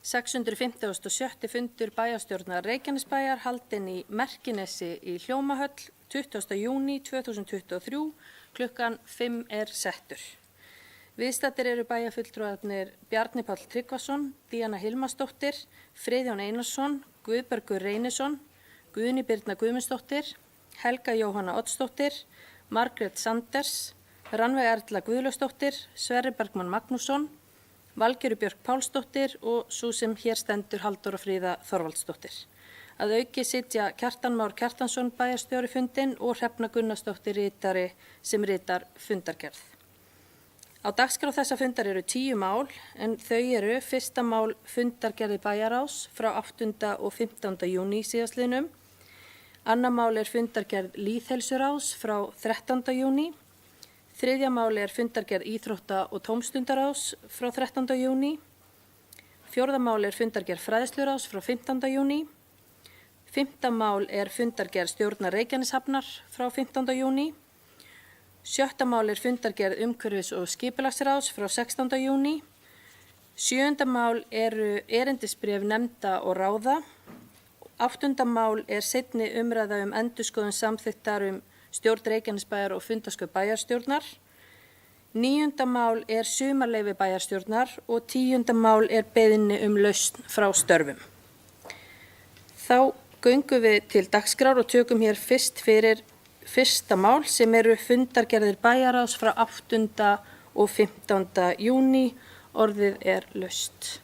657. fundur bæjarstjórnar Reykjanesbæjar haldinn í Merkinesi í Hljómahöll 20. júní 2023 klukkan 5 settur. Viðstaddir eru bæjarfulltrúarnir Bjarni Páll Tryggvason, Díana Hilmarsdóttir, Friðjón Einarsson, Guðbergur Reynisson, Guðný Birna Guðmundsdóttir, Helga Jóhanna Oddsdóttir, Margrét Sanders, Rannveig Erla Guðlaugsdóttir, Sverrir Bergmann Magnússon, Valgerður Björk Pálsdóttir og sú sem hér stendur Halldóra Fríða Þorvaldsdóttir. Að auki sitja Kjartan Már Kjartansson bæjarstjóri fundinn og Hrefna Gunnarsdóttir ritari sem ritar fundargerð. Á dagskrá þessa fundar eru 10 mál en þau eru fyrsta mál fundargerði bæjarráðs frá 8. og 15. júní síðastliðnum. Annað mál er fundargerð lýðheilsuráðs frá 13. júní. Þriðja mál er fundargerð íþrótta- og tómstundaráðs frá 13. júní. Fjórða mál er fundargerð fræðsluráðs frá 15. júní. Fimmta mál er fundargerð stjórnar Reykjaneshafnar frá 15. júní. Sjötta mál er fundargerð umhverfis- og skipulagsráðs frá 16. júní. Sjöunda mál eru erindisbréf nefnda og ráða. Áttunda mál er seinni umræða endurskoðun samþykktar stjórn Reykjanesbæjar og fundarsköp bæjarstjórnar. 9. mál er sumarleyfi bæjarstjórnar og 10. mál er beiðni lausn frá störfum. Þá göngum við til dagskrár og tökum hér fyrst fyrir fyrsta mál sem eru fundargerðir bæjarráðs frá 8. og 15. júní. Orðið er laust.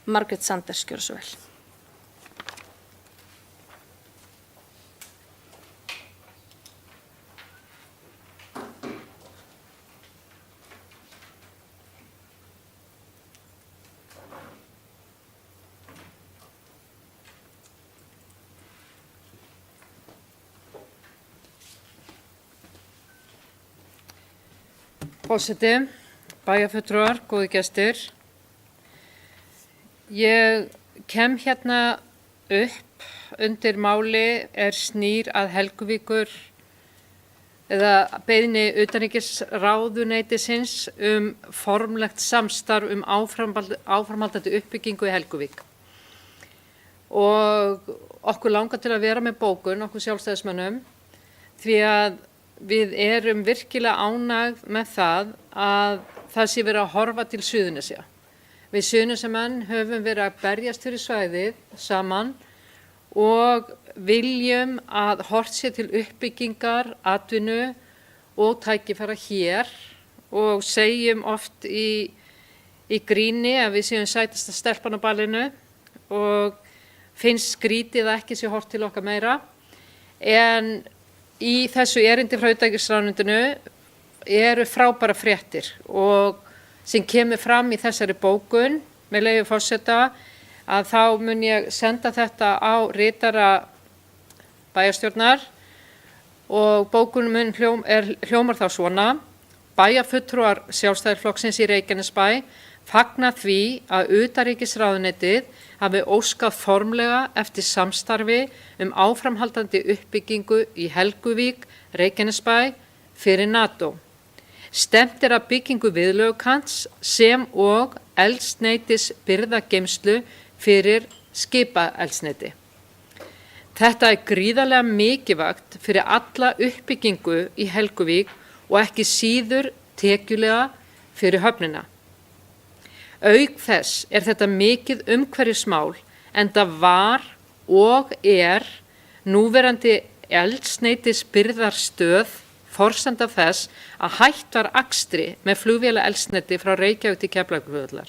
Margrét Sanders, gjörðu svo vel. Forseti, bæjarfulltrúar, góðir gestir. Ég kem hérna upp undir máli snýr að Helguvíkur eða beiðni utanríkisráðuneytisins formlegt samstarf áframhaldandi uppbyggingu í Helguvík. Og okkur langar til að vera með bókun, okkur sjálfstæðismönnum, því að við erum virkilega ánægð með það að það sé verið að horfa til Suðurnesja. Við Suðurnesjamenn höfum verið að berjast fyrir svæðið saman og viljum að horft sé til uppbyggingar, atvinnu og tækifæra hér og segjum oft í gríni að við séum sætasta stelpan á ballinu og finnst skrítið að ekki sé horft til okkar meira. En í þessu erindi frá utanríkisráðuneytinu eru frábæra fréttir og sem kemur fram í þessari bókun, með leyfi forseta, að þá mun ég senda þetta á ritara bæjarstjórnar og bókunin hljómar þá svona: Bæjarfulltrúar Sjálfstæðisflokksins í Reykjanesbæ fagna því að utanríkisráðuneytið hafi óskað formlega eftir samstarfi áframhaldandi uppbyggingu í Helguvík, Reykjanesbæ fyrir NATO. Stefnt að byggingu viðlegukants sem og eldsneytisbirgðageymslu fyrir skipaeldsneyti. Þetta gríðarlega mikilvægt fyrir alla uppbyggingu í Helguvík og ekki síður tekjulega fyrir höfnina. Auk þess þetta mikið umhverfismál enda var og núverandi eldsneytisbirgðarstöð forsenda þess að hætt var akstri með flugvélaeldsneyti frá Reykjavík til Keflavíkurflugvallar.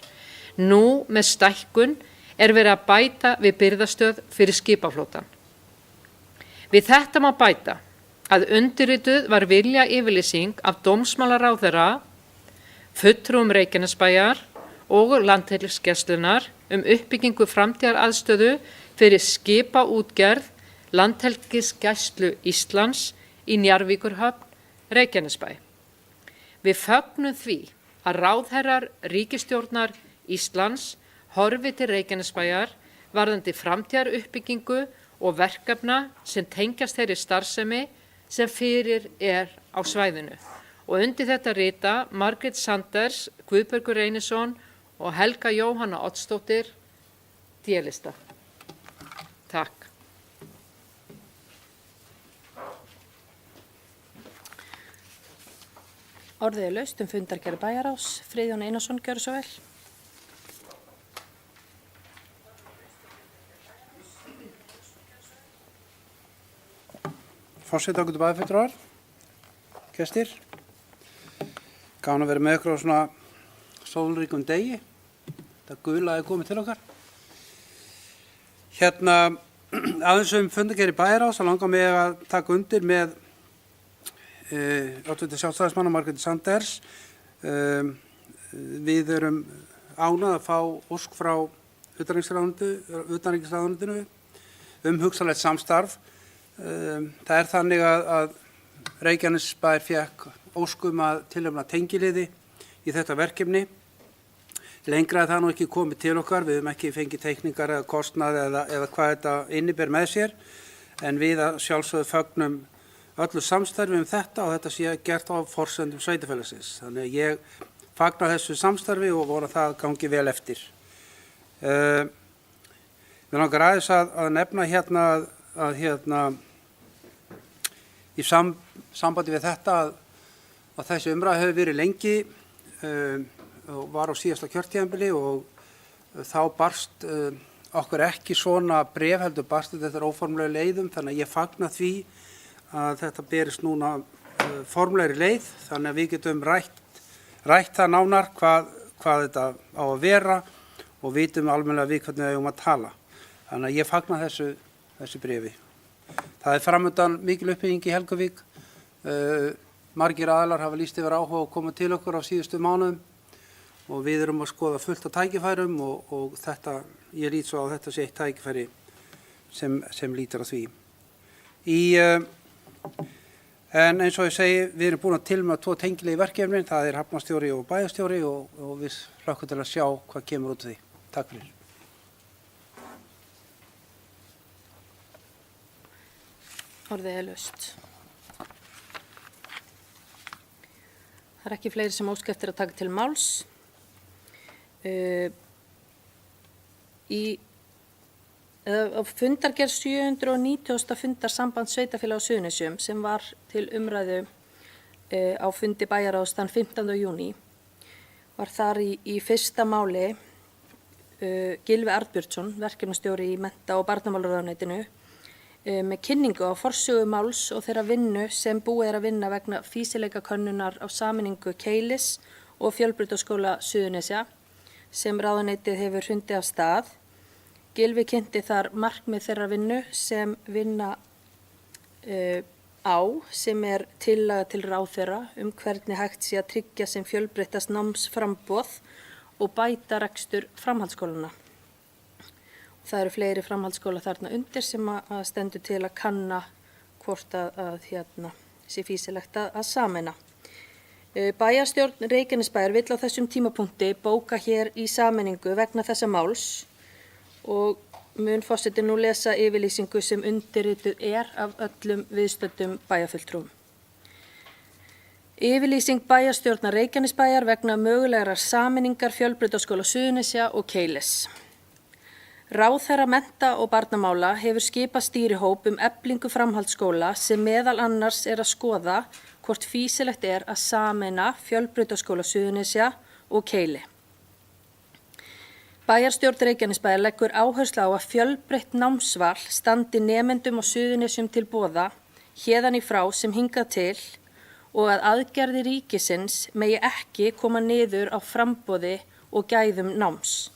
Nú með stækkun verið að bæta við birgðastöð fyrir skipaflótan. Við þetta má bæta að undirrituð var viljayfirlýsing af dómsmálaráðherra, fulltrúum Reykjanesbæjar og Landhelgisgæslunnar uppbyggingu framtíðaraðstöðu fyrir skipaútgerð Landhelgisgæslu Íslands í Njarðvíkurhöfn, Reykjanesbæ. Við fögnum því að ráðherrar ríkisstjórnar Íslands horfi til Reykjanesbæjar varðandi framtíðaruppbyggingu og verkefna sem tengjast þeirri starfsemi sem fyrir á svæðinu og undir þetta rita Margrét Sanders, Guðbergur Reynisson og Helga Jóhanna Oddsdóttir, D-lista. Takk. Orðið laust fundargerð bæjarráðs. Friðjón Einarsson, gjörðu svo vel. Forseti, ágætu bæjarfulltrúar, gestir. Gaman að vera með ykkur á svona sólríkum degi. Það gula er komið til okkar. Aðeins fundargerð bæjarráðs, það langar mig að taka undir með oddvita sjálfstæðismanna Margréti Sanders. Við erum ánægð að fá ósk frá utanríkisráðuneytinu hugsanlegt samstarf. Það þannig að Reykjanesbær fékk ósk að tilnefna tengiliði í þetta verkefni. Lengra er það nú ekki komið til okkar, við höfum ekki fengið teikningar eða kostnað eða hvað þetta inniber með sér, en við að sjálfsögðu fögnum öllu samstarfi þetta og þetta sé gert á forsendum sveitarfélagsins. Þannig að ég fagna þessu samstarfi og vona það gangi vel eftir. Mér langar aðeins að nefna að í sambandi við þetta að þessi umræða hefur verið lengi og var á síðasta kjörtímabili og þá barst okkur ekki svona bréf, heldur barst þetta óformlega leiðum, þannig að ég fagna því að þetta berist núna formlegri leið, þannig að við getum rætt það nánar hvað þetta á að vera og vitum almennilega við hvernig við eigum að tala. Þannig að ég fagna þessu bréfi. Það er framundan mikil uppbygging í Helguvík. Margir aðilar hafa lýst yfir áhuga að koma til okkur á síðustu mánuðum og við erum að skoða fullt af tækifærum og þetta, ég lít svo á þetta sé eitt tækifæri sem lítur að því. En eins og ég segi, við erum búin að tilnefna 2 tengilið í verkefnin, það er hafnarstjóri og bæjarstjóri og við hlökkum til að sjá hvað kemur út af því. Takk fyrir. Orðið laust. Það ekki fleiri sem óska eftir að taka til máls. Á fundargerð 790. fundar samband sveitarfélaga á Suðurnesjum sem var til umræðu á fundi bæjarráðs þann 15. júní var þar í fyrsta máli Gylfi Arnbjörnsson, verkefnastjóri í mennta- og barnamálaráðuneytinu, með kynningu á forsögu máls og þeirra vinnu sem búið að vinna vegna fýsileikakönnunar á sameiningu Keilis og Fjölbrautaskóla Suðurnesja sem ráðuneytið hefur hrundið af stað. Gylfi kynnti þar markmið þeirra vinnu sem vinna sem er tillaga til ráðherra hvernig hægt sé að tryggja sem fjölbreyttast námsframboð og bæta rekstur framhaldsskólana. Það eru fleiri framhaldsskóla þarna undir sem að stendur til að kanna hvort að sé fýsilegt að sameina. Bæjarstjórn Reykjanesbæjar vill á þessum tímapunkti bóka hér í sameiningu vegna þessa máls og mun forseti nú lesa yfirlýsingu sem undirrituð af öllum viðstöddum bæjarfulltrúum. Yfirlýsing bæjarstjórnar Reykjanesbæjar vegna mögulegrar sameiningar Fjölbrautaskóla Suðurnesja og Keilis. Ráðherra mennta- og barnamála hefur skipað stýrihóp eflingu framhaldsskóla sem meðal annars er að skoða hvort fýsilegt er að sameina Fjölbrautaskóla Suðurnesja og Keili. Bæjarstjórn Reykjanesbæjar leggur áherslu á að fjölbreytt námsval standi nemendum á Suðurnesjum til boða héðan í frá sem hingað til og að aðgerðir ríkisins megi ekki koma niður á framboði og gæðum náms.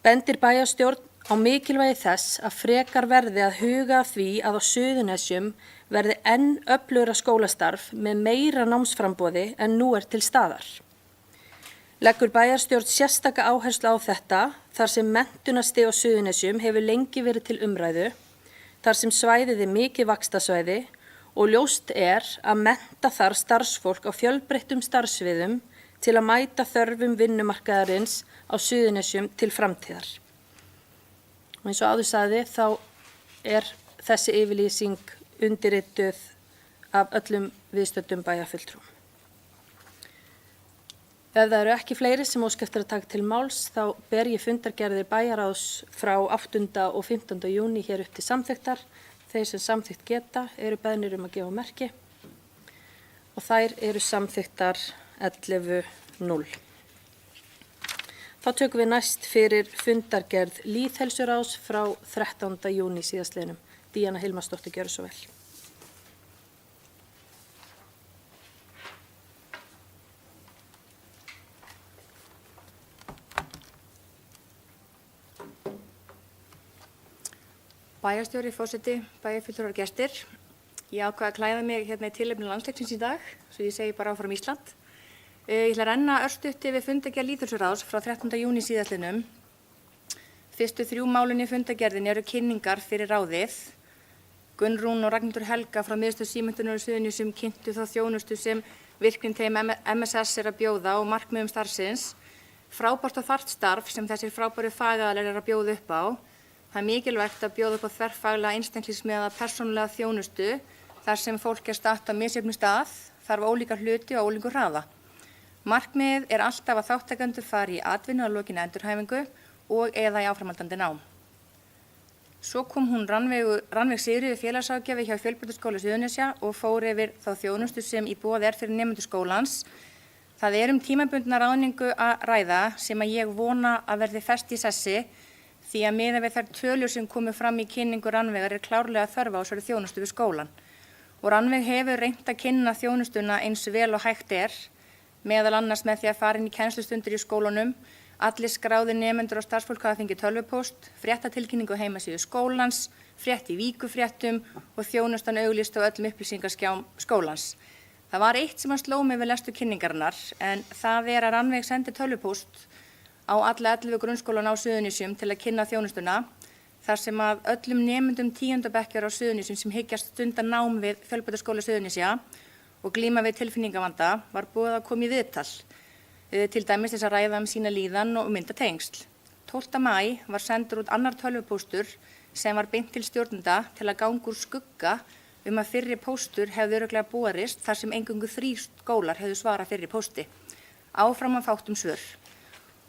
Bendir bæjarstjórn á mikilvægi þess að frekar verði að huga að því að á Suðurnesjum verði enn öflugra skólastarf með meira námsframboði en nú er til staðar. Leggur bæjarstjórn sérstaka áherslu á þetta þar sem menntunarstig á Suðurnesjum hefur lengi verið til umræðu, þar sem svæðið er mikið vaxtarsvæði og ljóst er að mennta þarf starfsfólk á fjölbreyttum starfsviðum til að mæta þörfum vinnumarkaðarins á Suðurnesjum til framtíðar. Og eins og áður sagði þá er þessi yfirlýsing undirrituð af öllum viðstöddum bæjarfulltrúum. Ef það eru ekki fleiri sem óska eftir að taka til máls, þá ber ég fundargerðir bæjaráðs frá 8. og 15. júní hér upp til samþykktar. Þeir sem samþykkt geta eru beðnir að gefa merki og þær eru samþykktar 11:0. Þá tökum við næst fyrir fundargerð lýðheilsuráðs frá 13. júní síðastliðnum. Díana Hilmarsdóttir, gjörðu svo vel. Bæjarstjóri, forseti, bæjarfulltrúar og gestir. Ég ákvað að klæða mig hérna í tilefni landsleiksins í dag, svo ég segi bara áfram Ísland. Ég ætla að renna örstutt yfir fundargerð lýðheilsuráðs frá 13. júní síðastliðnum. Fyrstu 3 málin í fundargerðinni eru kynningar fyrir ráðið. Gunnrún og Ragnhildur Helga frá Miðstöð símenntunar og Suðurnesjum kynntu þá þjónustu sem virkniteym MSS er að bjóða og markmiðum starfsins. Frábært og þarft starf sem þessir frábæru fagaðilar er að bjóða upp á. Það er mikilvægt að bjóða upp á þverfaglega einstaklingsmiðaða persónulega þjónustu þar sem fólk er statt á misjöfnum stað, þarf ólíka hluti og ólíku hraða. Markmiðið er alltaf að þátttakendur fari í atvinnu að lokinni endurhæfingu og eða í áframhaldandi nám. Svo kom hún Rannveig Sigríður félagsráðgjafi hjá Fjölbrautaskóla Suðurnesja og fór yfir þá þjónustu sem í boði er fyrir nemendur skólans. Það er tímabundna ráðningu að ræða sem að ég vona að verði fest í sessi því að miðað við þær tölur sem komu fram í kynningu Rannveigar er klárlega þörf á þessari þjónustu við skólan. Og Rannveig hefur reynt að kynna þjónustuna eins vel og hægt er, meðal annars með því að fara inn í kennslustundir í skólunum. Allir skráðir nemendur og starfsfólk hafa fengið tölvupóst, fréttatilkynningu á heimasíðu skólans, frétt í víkufréttum og þjónustan auglýst á öllum upplýsingaskjám skólans. Það var eitt sem sló mig við lestu kynningarinnar, en það er að Rannveig sendi tölvupóst á alla 11 grunnskólan á Suðurnesjum til að kynna þjónustuna, þar sem að öllum nemendum 10. bekkjar á Suðurnesjum sem hyggjast stunda nám við Fjölbrautaskóla Suðurnesja og glíma við tilfinningavanda var boðið að koma í viðtal, til dæmis þess að ræða sína líðan og mynda tengsl. 12. maí var sendur út annar tölvupóstur sem var beint til stjórnenda til að ganga úr skugga að fyrri póstur hefði örugglega borist þar sem eingöngu 3 skólar hefðu svarað fyrri pósti. Áfram að fátt svör.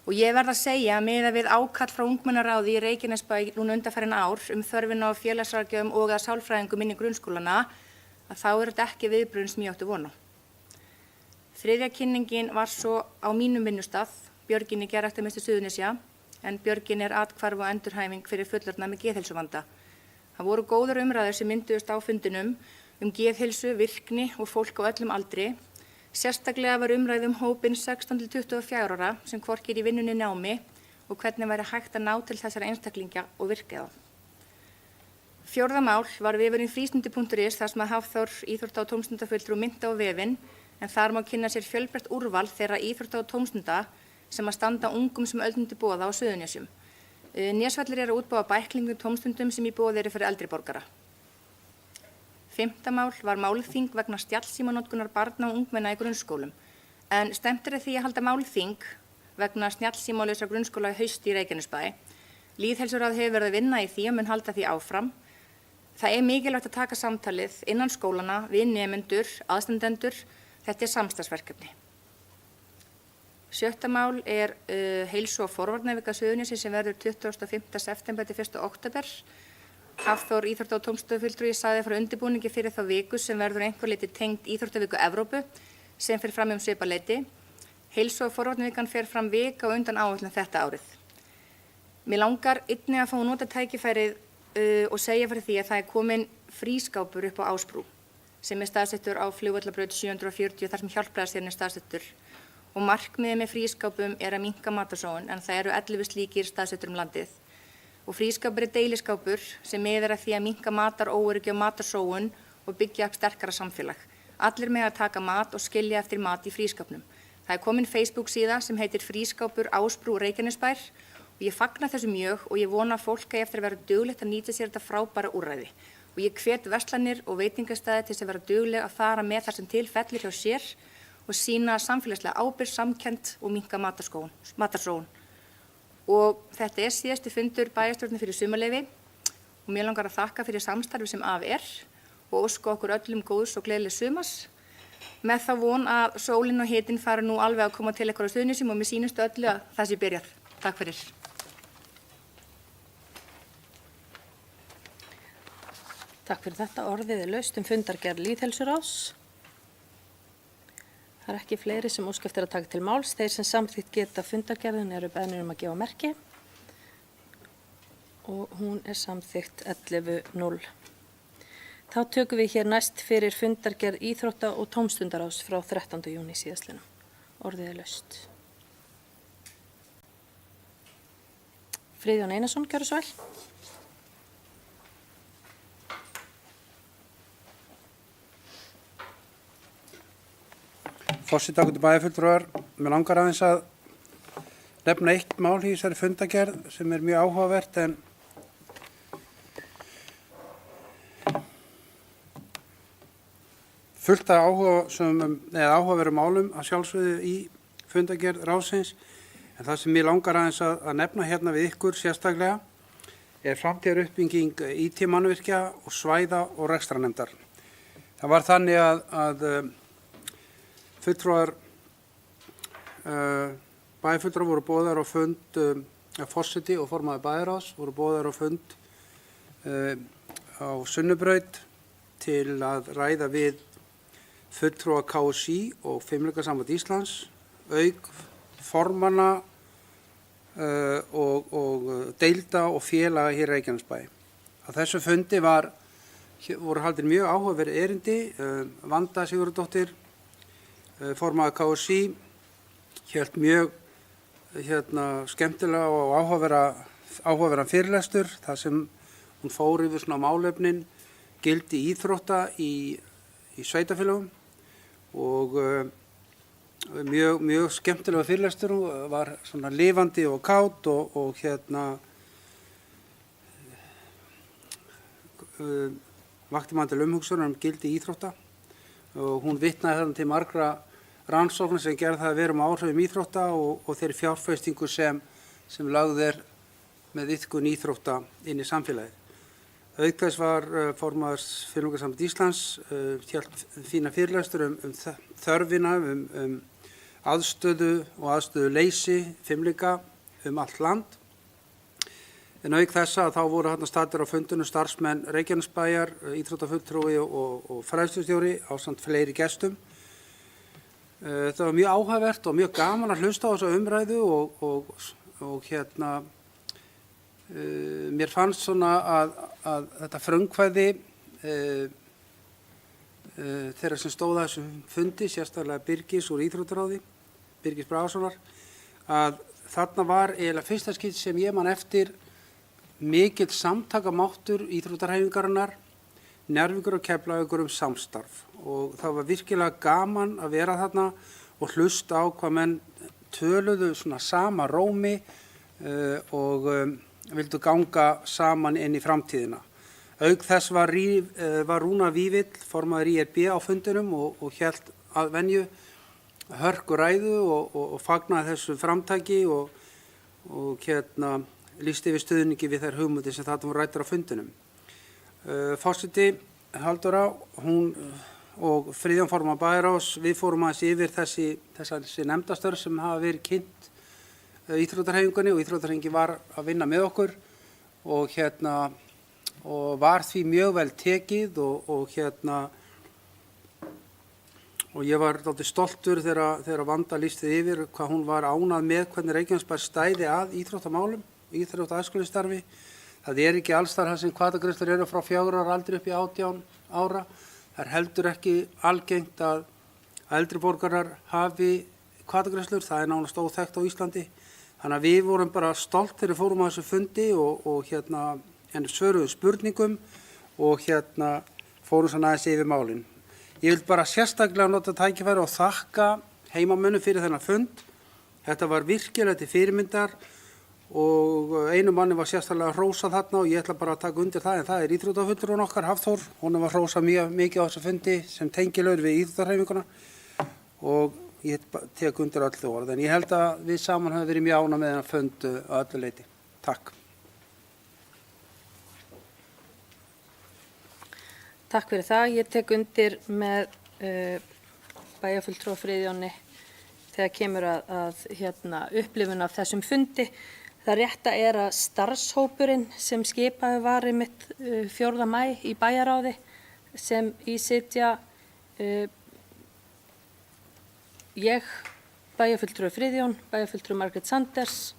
Og ég verð að segja að miðað við ákall frá ungmennaráði í Reykjanesbæ núna undanfarin ár þörfina á félagsráðgjöfum og að sálfræðingum inn í grunnskólana að þá er þetta ekki viðbrögðin sem ég átti von á. Þriðja kynningin var svo á mínum vinnustað, Björgin í Geðræktarmiðstöð Suðurnesja, en Björgin er athvarf og endurhæfing fyrir fullorðna með geðheilsuvanda. Það voru góðar umræður sem mynduðust á fundinum geðheilsu, virkni og fólk á öllum aldri. Sérstaklega var umræð hópinn 16 til 24 ára sem hvorki er í vinnunni námi og hvernig væri hægt að ná til þessara einstaklinga og virka þá. 4. mál var vefurinn frístundi.is þar sem að Hafþór íþrótta- og tómstundafulltrúi minnti á vefinn, en þar má kynna sér fjölbreytt úrval þeirra íþrótta og tómstunda sem að standa ungum sem öllum til boða á Suðurnesjum. Nesvellir eru að útbúa bæklingum tómstundum sem í boði eru fyrir eldri borgara. 5. mál var málþing vegna snjallsímanotkunar barna og ungmenna í grunnskólum, en stefnt er því að halda málþing vegna snjallsímalausra grunnskóla í haust í Reykjanesbæ. Lýðheilsuráð hefur verið að vinna í því og mun halda því áfram. Það er mikilvægt að taka samtalið innan skólana við nemendur, aðstandendur. Þetta er samstarfsverkefni. 7. mál er heilsu- og forvarnavika Suðurnesja sem verður 25. september til 1. október. Hafþór íþrótta- og tómstundafulltrúi sagði frá undirbúningi fyrir þá viku sem verður einhver leyti tengd Íþróttaviku Evrópu sem fer fram svipað leyti. Heilsu- og forvarnavikan fer fram vika og undan áætlun þetta árið. Mér langar einnig að fá að nota tækifærið og segja fyrir því að það er komin frískápur upp á Ásbrú sem er staðsettur á Flugvallabraut 740 þar sem Hjálpræðisherinn er staðsettur. Og markmiðið með frískápum er að minnka matarsóun en það eru 11 slíkir staðsettur landið. Og frískápur er deiliskápur sem miðar að því að minnka mataróöryggi og matarsóun og byggja upp sterkara samfélag. Allir með að taka mat og skilja eftir mat í frískápnum. Það er komin Facebook síða sem heitir Frískápur Ásbrú Reykjanesbær og ég fagna þessu mjög og ég vona að fólk eftir að vera duglegt að nýta sér þetta frábæra úrræði. Og ég hvet verslanir og veitingastæði til þess að vera dugleg að fara með þar sem til fellir hjá sér og sýna samfélagslega ábyrgð, samkennd og minnka matarsóun. Og þetta er síðasti fundur bæjarstjórnar fyrir sumarleyfi og mér langar að þakka fyrir samstarfi sem af er og óska okkur öllum góðs og gleðilegs sumars. með þá von að sólinn og hitinn fari nú alveg að koma til eitthvað á Suðurnesjum og mér sýnist öllu að það sé byrjað. Takk fyrir. Takk fyrir þetta. Orðið er laust fundargerð lýðheilsuráðs. Það er ekki fleiri sem óska eftir að taka til máls. Þeir sem samþykkt geta fundargerðin eru beðnir að gefa merki og hún er samþykkt 11:0. Þá tökum við hér næst fyrir fundargerð íþrótta- og tómstundaráðs frá 13. júní síðastliðnum. Orðið er laust. Friðjón Einarsson, gjörðu svo vel. Forseti, ágætu bæjarfulltrúar, mig langar aðeins að nefna eitt mál í þessari fundargerð sem er mjög áhugavert en fullt af áhugaverðum málum að sjálfsögðu í fundargerð ráðsins, en það sem mig langar aðeins að nefna hérna við ykkur sérstaklega er framtíðaruppbygging IT-mannvirkja og svæða og rekstranefndar. Það var þannig að fulltrúar bæjarfulltrúar voru boðaðir á fund forseti og formaður bæjarráðs voru boðaðir á fund á Sunnubraut til að ræða við fulltrúa KSÍ og Fimleikasamband Íslands, auk formanna og deilda og félaga hér í Reykjanesbæ. Á þessu fundi voru haldin mjög áhugaverð erindi. Vanda Sigurðardóttir, formaður KSÍ, hélt mjög skemmtilega og áhugaverðan fyrirlestur þar sem hún fór yfir svona málefnin gildi íþrótta í sveitarfélögum og mjög skemmtilega fyrirlestur. Hún var svona lifandi og kát og vakti mann til umhugsunar gildi íþrótta og hún vitnaði þarna til margra rannsóknir sem gerði það að vera áhrifum íþrótta og þeirri fjárfestingu sem lögð er með iðkun íþrótta inn í samfélagið. Auk þess var formaður Fimleikasamband Íslands hélt fína fyrirlestur þörfina, aðstöðu og aðstöðuleysi fimleika allt land. En auk þessa þá voru þarna staddir á fundunum starfsmenn Reykjanesbæjar, íþróttafulltrúi og fræðslustjóri ásamt fleiri gestum. Þetta var mjög áhugavert og mjög gaman að hlusta á þessa umræðu og mér fannst svona að þetta frumkvæði þeirra sem stóða þessum fundi, sérstaklega Birgis úr Íþróttaráði, Birgis Bragasonar, að þarna var eiginlega fyrsta skipti sem ég man eftir mikill samtakamáttur íþróttahreyfingarinnar, Njarðvíkur og Keflavíkur samstarf og það var virkilega gaman að vera þarna og hlusta á hvað menn töluðu svona sama rómi og vildu ganga saman inn í framtíðina. Auk þess var Rúna Vívill, formaður IRB á fundinum og hélt að venju hörku ræðu og fagnaði þessu framtaki og lýsti yfir stuðningi við þær hugmyndir sem þarna voru ræddar á fundinum. Forseti Halldóra, hún og Friðjón formaður bæjarráðs, við fórum aðeins yfir þessi nefndastörf sem hafa verið kynnt íþróttahreyfingunni og íþróttahreyfingin var að vinna með okkur og var því mjög vel tekið og ég var dálítið stoltur þegar Vanda lýsti yfir hvað hún var ánægð með hvernig Reykjanesbær stæði að íþróttamálum, íþróttaæskulistarfi. Það er ekki alls þar sem hvatagreiðslur eru frá 4 ára aldri upp í 18 ára. Það er heldur ekki algengt að eldri borgarar hafi hvatagreiðslur, það er nánast óþekkt á Íslandi. Þannig að við vorum bara stolt þegar við fórum á þessu fundi og svöruðu spurningum og fórum svona aðeins yfir málin. Ég vil bara sérstaklega nota tækifæri og þakka heimamönnum fyrir þennan fund. Þetta var virkilega til fyrirmyndar og einu manni var sérstaklega hrósað þarna og ég ætla bara að taka undir það, en það er íþróttafulltrúinn okkar, Hafþór. Honum var hrósað mjög mikið á þessu fundi sem tengilur við íþróttahreyfinguna og ég tek undir öll orð, en ég held að við saman höfum verið mjög ánægð með þennan fund að öllu leyti. Takk. Takk fyrir það. Ég tek undir með bæjarfulltrúa Friðjóni þegar kemur að upplifun af þessum fundi. Það rétta er að starfshópurinn sem skipaði var einmitt 4. maí í bæjaráði sem í sitja ég, bæjarfulltrúi Friðjón, bæjarfulltrúi Margrét Sanders,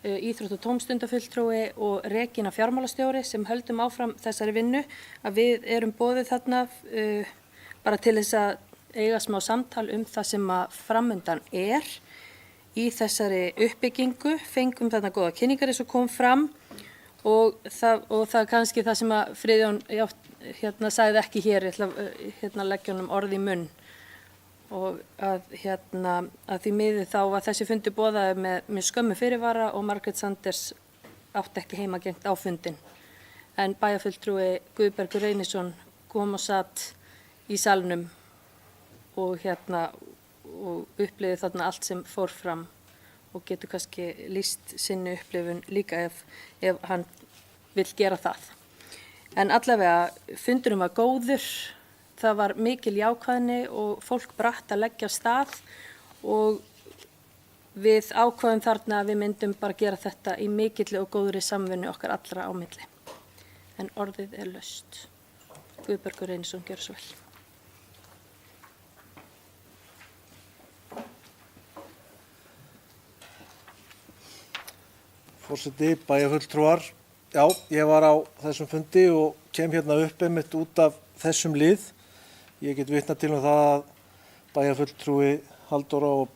íþrótt- og tómstundafulltrúi og Regína fjármálastjóri sem höldum áfram þessari vinnu, að við erum boðið þarna bara til þess að eiga smá samtal það sem að framundan í þessari uppbyggingu, fengum þarna góða kynningar eins og kom fram og það kannski það sem að Friðjón sagði ekki hér, ég ætla að leggja honum orð í munn og að því miður þá var þessi fundi boðaður með skömmu fyrirvara og Margrét Sanders átti ekki heimagengt á fundin. En bæjarfulltrúi Guðbergur Reynisson kom og satt í salnum og upplifði þarna allt sem fór fram og getur kannski lýst sinni upplifun líka ef hann vill gera það. En allavega fundurinn var góður. Það var mikil jákvæðni og fólk bratt að leggja af stað og við ákváðum þarna að við myndum bara gera þetta í mikilli og góðri samvinnu okkar allra á milli. En orðið er laust. Guðbergur Reynisson, gjörðu svo vel. Forseti, bæjarfulltrúar. Já, ég var á þessum fundi og kem hérna upp einmitt út af þessum lið. Ég get vitnað til það að bæjarfulltrúi Halldóra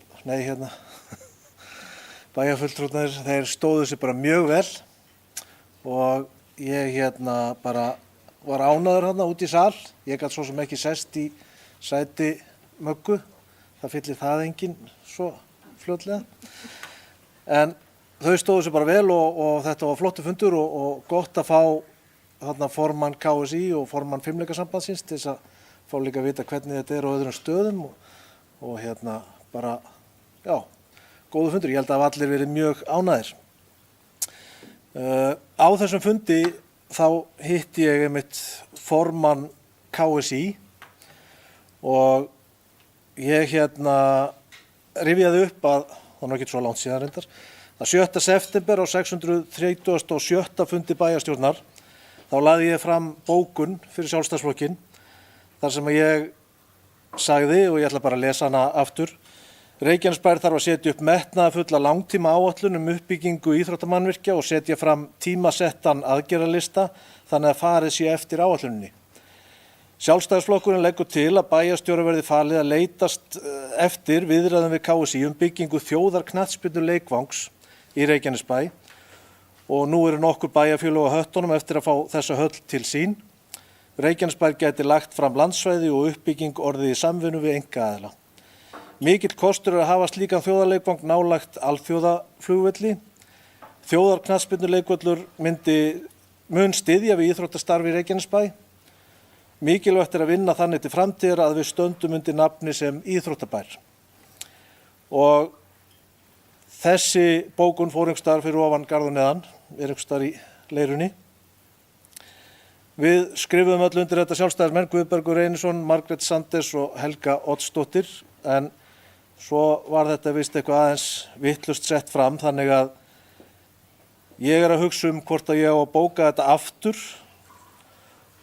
bæjarfulltrúarnir, þeir stóðu sig bara mjög vel og ég bara var ánægður hérna út í sal. Ég gat svo sem ekki sest í sæti Möggu, það fyllir það enginn svo fljótlega. En þau stóðu sig bara vel og þetta var flottur fundur og gott að fá þarna formann KSÍ og formann Fimleikasambandsins til þess að fá líka að vita hvernig þetta er á öðrum stöðum og bara, já, góðu fundur. Ég held að allir verið mjög ánægðir. Á þessum fundi þá hitti ég einmitt formann KSÍ og ég rifjaði upp að, það er ekki svo langt síðan reyndar, að 7. september á 637. fundi bæjarstjórnar þá lagði ég fram bókun fyrir Sjálfstæðisflokkinn þar sem ég sagði, og ég ætla bara að lesa hana aftur: Reykjanesbær þarf að setja upp metnaðarfulla langtíma áætlun uppbyggingu íþróttamannvirkja og setja fram tímasettan aðgerðalista þannig að farið sé eftir áætluninni. Sjálfstæðisflokkurinn leggur til að bæjarstjóra verði falið að leitast eftir viðræðum við KSÍ byggingu þjóðarknattspyrnuleikvangs í Reykjanesbæ og nú eru nokkur bæjarfélög á höttunum eftir að fá þessa höll til sín. Reykjanesbær gæti lagt fram landsvæði og uppbygging orðið í samvinnu við einkaaðila. Mikill kostur að hafa slíkan þjóðarleikvang nálægt alþjóðaflugvelli. Þjóðarknattspyrnuleikvöllur mun styðja við íþróttastarfi í Reykjanesbæ. Mikilvægt er að vinna þannig til framtíðar að við stöndum undir nafni sem íþróttabær. Og þessi bókun fór einhvers staðar fyrir ofan garð og neðan, einhvers staðar í leirunni. Við skrifuðum öll undir þetta sjálfstæðismenn, Guðbergur Reynisson, Margrét Sanders og Helga Oddsdóttir, en svo var þetta vist eitthvað aðeins vitlaust sett fram, þannig að ég er að hugsa hvort að ég á að bóka þetta aftur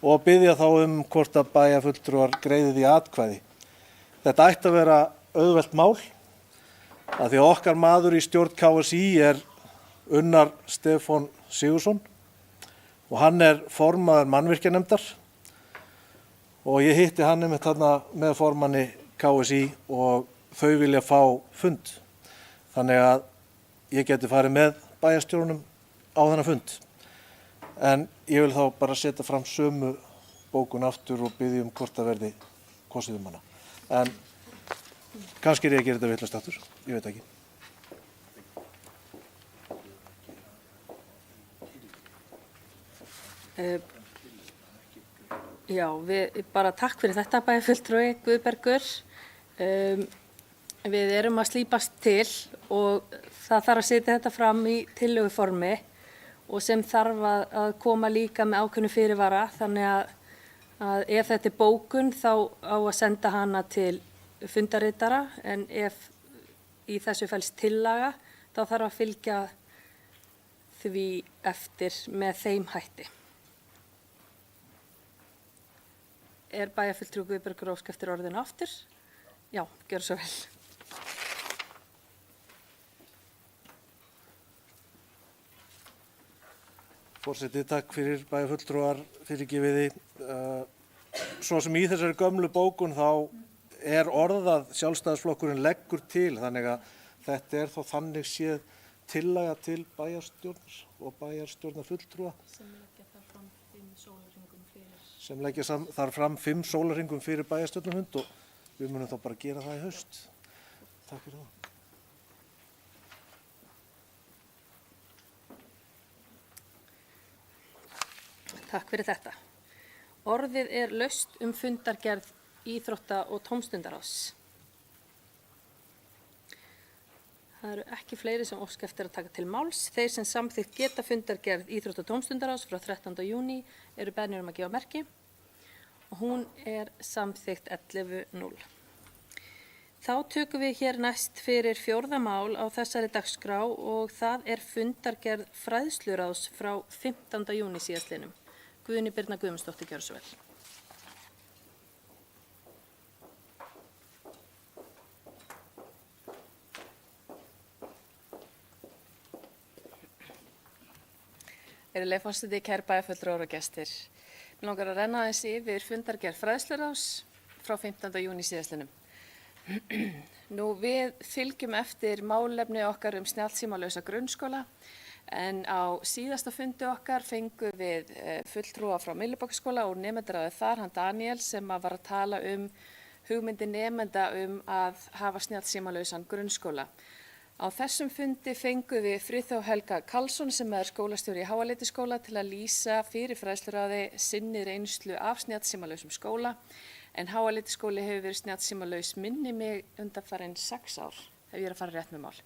og biðja þá hvort að bæjarfulltrúar greiði því atkvæði. Þetta ætti að vera auðvelt mál, af því að okkar maður í stjórn KSÍ er Unnar Stefán Sigurðsson og hann er formaður mannvirkjanefndar og ég hitti hann einmitt þarna með formanni KSÍ og þau vilja fá fund. Þannig að ég geti farið með bæjarstjórunum á þennan fund. En ég vil þá bara setja fram sömu bókun aftur og biðja hvort að verði kosið hana. En kannski er ég að gera þetta vitlaust aftur, ég veit ekki. Já, við bara takk fyrir þetta bæjarfulltrúi Guðbergur. Við erum að slípast til og það þarf að setja þetta fram í tillöguformi og sem þarf að koma líka með ákveðnu fyrirvara, þannig að ef þetta er bókun þá á að senda hana til fundaritara en ef í þessu felst tillaga þá þarf að fylgja því eftir með þeim hætti. Er bæjarfulltrúi Guðbjörg óska eftir orðinu aftur? Já, gjörðu svo vel. Forseti, takk fyrir bæjarfulltrúar fyrirgefiði. Svo sem í þessari gömlu bókun þá er orðað Sjálfstæðisflokkurinn leggur til, þannig að þetta er þó þannig séð tillaga til bæjarstjórnar og bæjarstjórnarfulltrúa sem leggja þar fram 5 sólarhringum fyrir bæjarstjórnarfund og við munum þá bara gera það í haust. Takk fyrir það. Takk fyrir þetta. Orðið er laust fundargerð íþrótta- og tómstundaráðs. Það eru ekki fleiri sem óska eftir að taka til máls. Þeir sem samþykkt geta fundargerð íþrótta- og tómstundaráðs frá 13. júní eru beðnir að gefa merki og hún er samþykkt 11:0. Þá tökum við hér næst fyrir 4. mál á þessari dagskrá og það er fundargerð fræðsluráðs frá 15. júní síðastliðnum. Guðni Birna Guðmundsdóttir, gjörðu svo vel. Virðulegi forseti, kæru bæjarfulltrúar og gestir. Mig langar að renna aðeins yfir fundargerð fræðsluráðs frá 15. júní síðastliðnum. Nú, við fylgjum eftir málefni okkar snjallsímalausa grunnskóla en á síðasta fundi okkar fengum við fulltrúa frá Myllubakkaskóla og nemendaráðið þar, hann Daniel, sem var að tala hugmyndi nemenda að hafa snjallsímalausan grunnskóla. Á þessum fundi fengum við Friðþór Helga Karlsson sem er skólastjóri í Háaleitiskóla til að lýsa fyrir fræðsluráði sinni reynslu af snjallsímalausum skóla en Háaleitiskóli hefur verið snjallsímalaus minni mig undanfarin 6 ár, ef ég er að fara rétt með mál.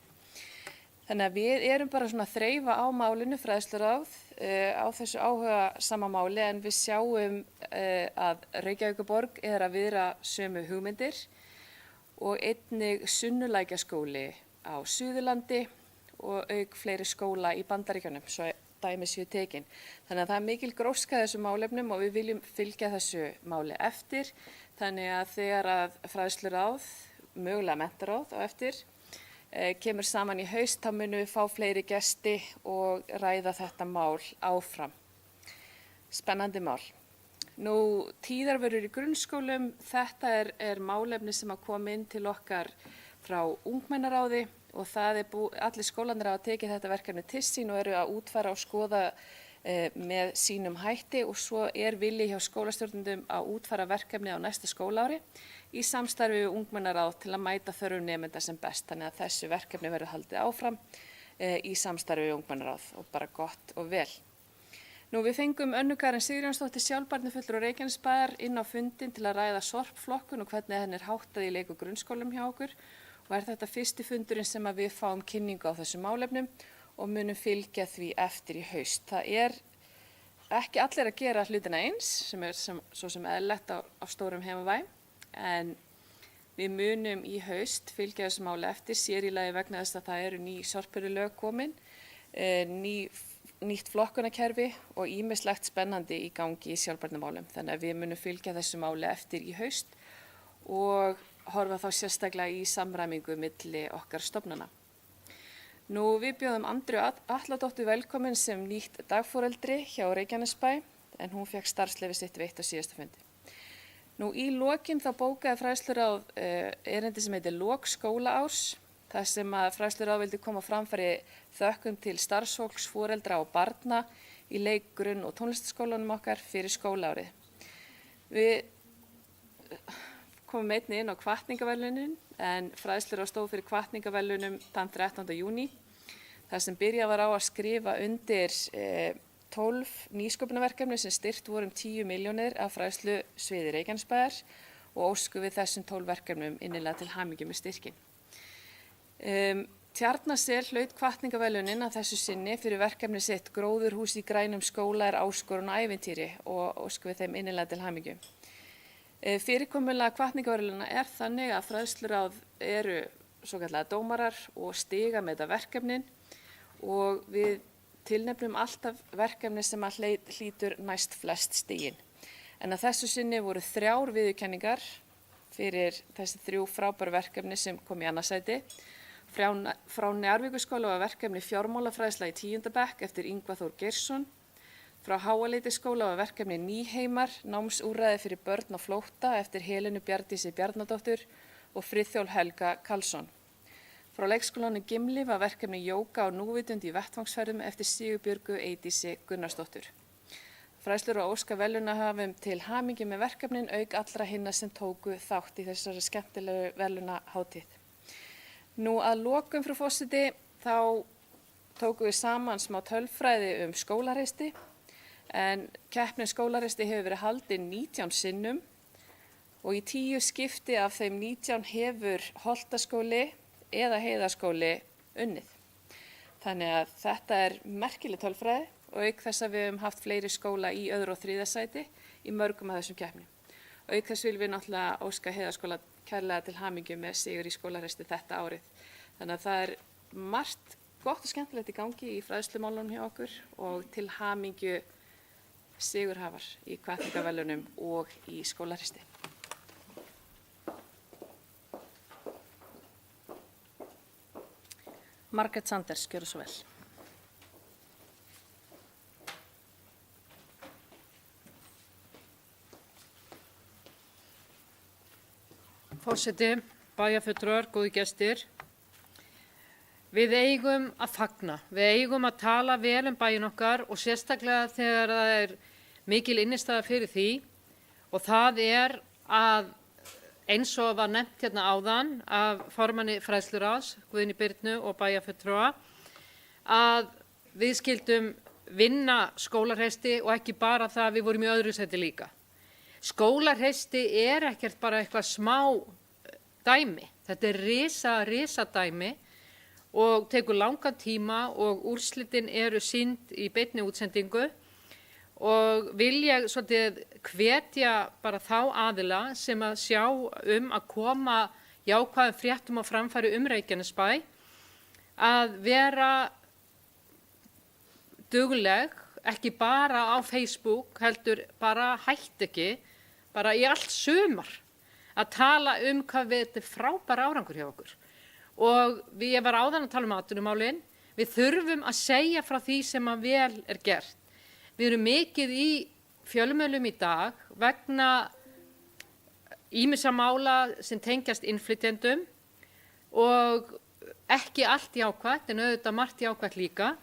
Þannig að við erum bara svona að þreifa á málinu fræðsluráð á þessu áhuga sama máli en við sjáum að Reykjavíkurborg er að viðra sömu hugmyndir og einnig Sunnulækjaskóli á Suðurlandi og auk fleiri skóla í Bandaríkjunum, svo dæmi séu tekin. Þannig að það er mikil gróska þessum málefnum og við viljum fylgja þessu máli eftir. Þannig að þegar að fræðsluráð, mögulega menntaráð á eftir, kemur saman í haust, þá munum við fá fleiri gesti og ræða þetta mál áfram. Spennandi mál. Nú, tíðarvörur í grunnskólum, þetta er málefni sem að koma inn til okkar frá ungmennaráði og það er allir skólanir hafa tekið þetta verkefni til sín og eru að útfæra og skoða með sínum hætti og svo er vilji hjá skólastjórnendum að útfæra verkefni á næsta skólaári í samstarfi við ungmennaráð til að mæta þörfum nemenda sem best. Þannig að þessu verkefni verður haldið áfram í samstarfi við ungmennaráð og bara gott og vel. Nú, við fengum Önnu Karen Sigurjónsdóttir sjálfbærnifulltrúa Reykjanesbæjar inn á fundin til að ræða sorpflokkun og hvernig henni er háttað í leik- og grunnskólum hjá okkur og er þetta fyrsti fundurinn sem að við fáum kynningu á þessum málefnum og munum fylgja því eftir í haust. Það er ekki allir að gera hlutina eins, sem er svo sem eðlilegt á stórum heimavæ, en við munum í haust fylgja þessu máli eftir, sér í lagi vegna þess að það eru ný sorpurulög komin, nýtt flokkunarkerfi og ýmislegt spennandi í gangi í sjálfbærnimálum. Þannig að við munum fylgja þessu máli eftir í haust og horfa þá sérstaklega í samræmingu milli okkar stofnana. Nú, við bjóðum Andreu Atladóttur velkomin sem nýtt dagforeldri hjá Reykjanesbæ en hún fekk starfsleyfi sitt veitt á síðasta fundi. Nú, í lokin þá bókaði fræðsluráð erindi sem heitir Lok skólaárs, þar sem að fræðsluráð vildi koma framfæri þökkum til starfsfólks, foreldra og barna í leik-, grunn- og tónlistaskólanum okkar fyrir skólaárið. Við komum einnig inn á hvatningaverðlaunin en fræðsluráð stóð fyrir hvatningaverðlaunum þann 13. júní þar sem byrjað var á að skrifa undir 12 nýsköpunarverkefni sem styrt voru 10 milljónir af fræðslu sviði Reykjanesbæjar og ósku við þessum 12 verkefnum innilega til hamingju með styrkin. Tjarnasel hlaut hvatningaverðlaunin að þessu sinni fyrir verkefni sitt Gróðurhús í grænum skóla er áskorun og ævintýri og ósku við þeim innilega til hamingju. Fyrirkomulega hvatningarverðlauna er þannig að fræðsluráð eru svokallaða dómarar og stiga með þetta verkefnin og við tilnefnum alltaf verkefni sem að hlýtur næst flest stigin. En að þessu sinni voru 3 viðurkenningar fyrir þessi 3 frábæru verkefni sem kom í annarsæti. Frá Njarðvíkurskóla var verkefni fjármálafræðsla í 10. bekk eftir Ingvar Þór Geirsson. Frá Háaleitiskóla var verkefni Nýheimar, námsúrræði fyrir börn á flótta eftir Helenu Bjarndísi Bjarnadóttur og Friðþjóf Helga Karlsson. Frá leikskólanum Gimli var verkefni Jóga og núvitund í vettvangsferðum eftir Sigurbjörgu Eydísi Gunnarsdóttur. Fræðslur og óska verðlaunahafum til hamingju með verkefnin auk allra hinna sem tóku þátt í þessari skemmtilegu verðlaunahátíð. Nú að lokum, frú forseti, þá tókum við saman smá tölfræði skólareisti, en keppnin skólareisti hefur verið haldin 19 sinnum og í 10 skipti af þeim 19 hefur Holtaskóli eða Heiðaskóli unnið. Þannig að þetta er merkileg tölfræði og auk þess að við höfum haft fleiri skóla í 2. og 3. sæti í mörgum af þessum keppnum. Auk þess viljum við náttúrulega óska Heiðaskóla kærlega til hamingju með sigur í skólareisti þetta árið. Þannig að það er margt gott og skemmtilegt í gangi í fræðslumálunum hjá okkur og til hamingju sigurhafar í hvatningarverðlaunum og í skólareisti. Margrét Sanders, gjörðu svo vel. Forseti, bæjarfulltrúar, góðir gestir. Við eigum að fagna, við eigum að tala vel bæinn okkar og sérstaklega þegar það er mikil innistæða fyrir því og það er að eins og var nefnt hérna áðan af formanni fræðsluráðs, Guðni Birnu og bæjarfulltrúa, að við skildum vinna skólareisti og ekki bara það, við vorum í öðru sæti líka. Skólareisti er ekkert bara eitthvað smá dæmi, þetta er risa dæmi og tekur langan tíma og úrslitin eru sýnd í beinni útsendingu og vil ég svolítið hvetja bara þá aðila sem að sjá að koma jákvæðum fréttum á framfæri Reykjanesbæ að vera dugleg, ekki bara á Facebook, heldur bara hætt ekki, bara í allt sumar að tala hvað þetta er frábær árangur hjá okkur. Og ég var áðan að tala atvinnumálin, við þurfum að segja frá því sem að vel er gert. Við erum mikið í fjölmiðlum í dag vegna ýmissa mála sem tengjast innflytjendum og ekki allt jákvætt en auðvitað margt jákvætt líka.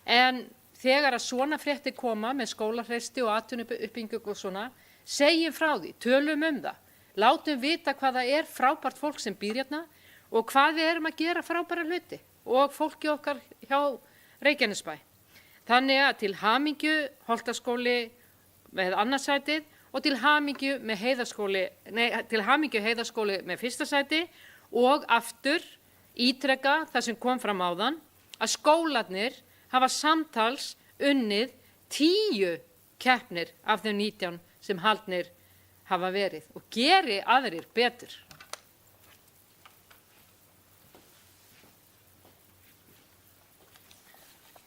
En þegar að svona fréttir koma með skólareisti og atvinnuuppbyggingu og svona, segjum frá því, tölum það, látum vita hvað það er frábært fólk sem býr hérna og hvað við erum að gera frábæra hluti og fólki okkar hjá Reykjanesbæ. Þannig að til hamingju Holtaskóli með annarsætið og til hamingju Heiðaskóli með fyrsta sæti og aftur ítreka það sem kom fram áðan að skólarnir hafa samtals unnið 10 keppnir af þeim 19 sem haldnir hafa verið og geri aðrir betur.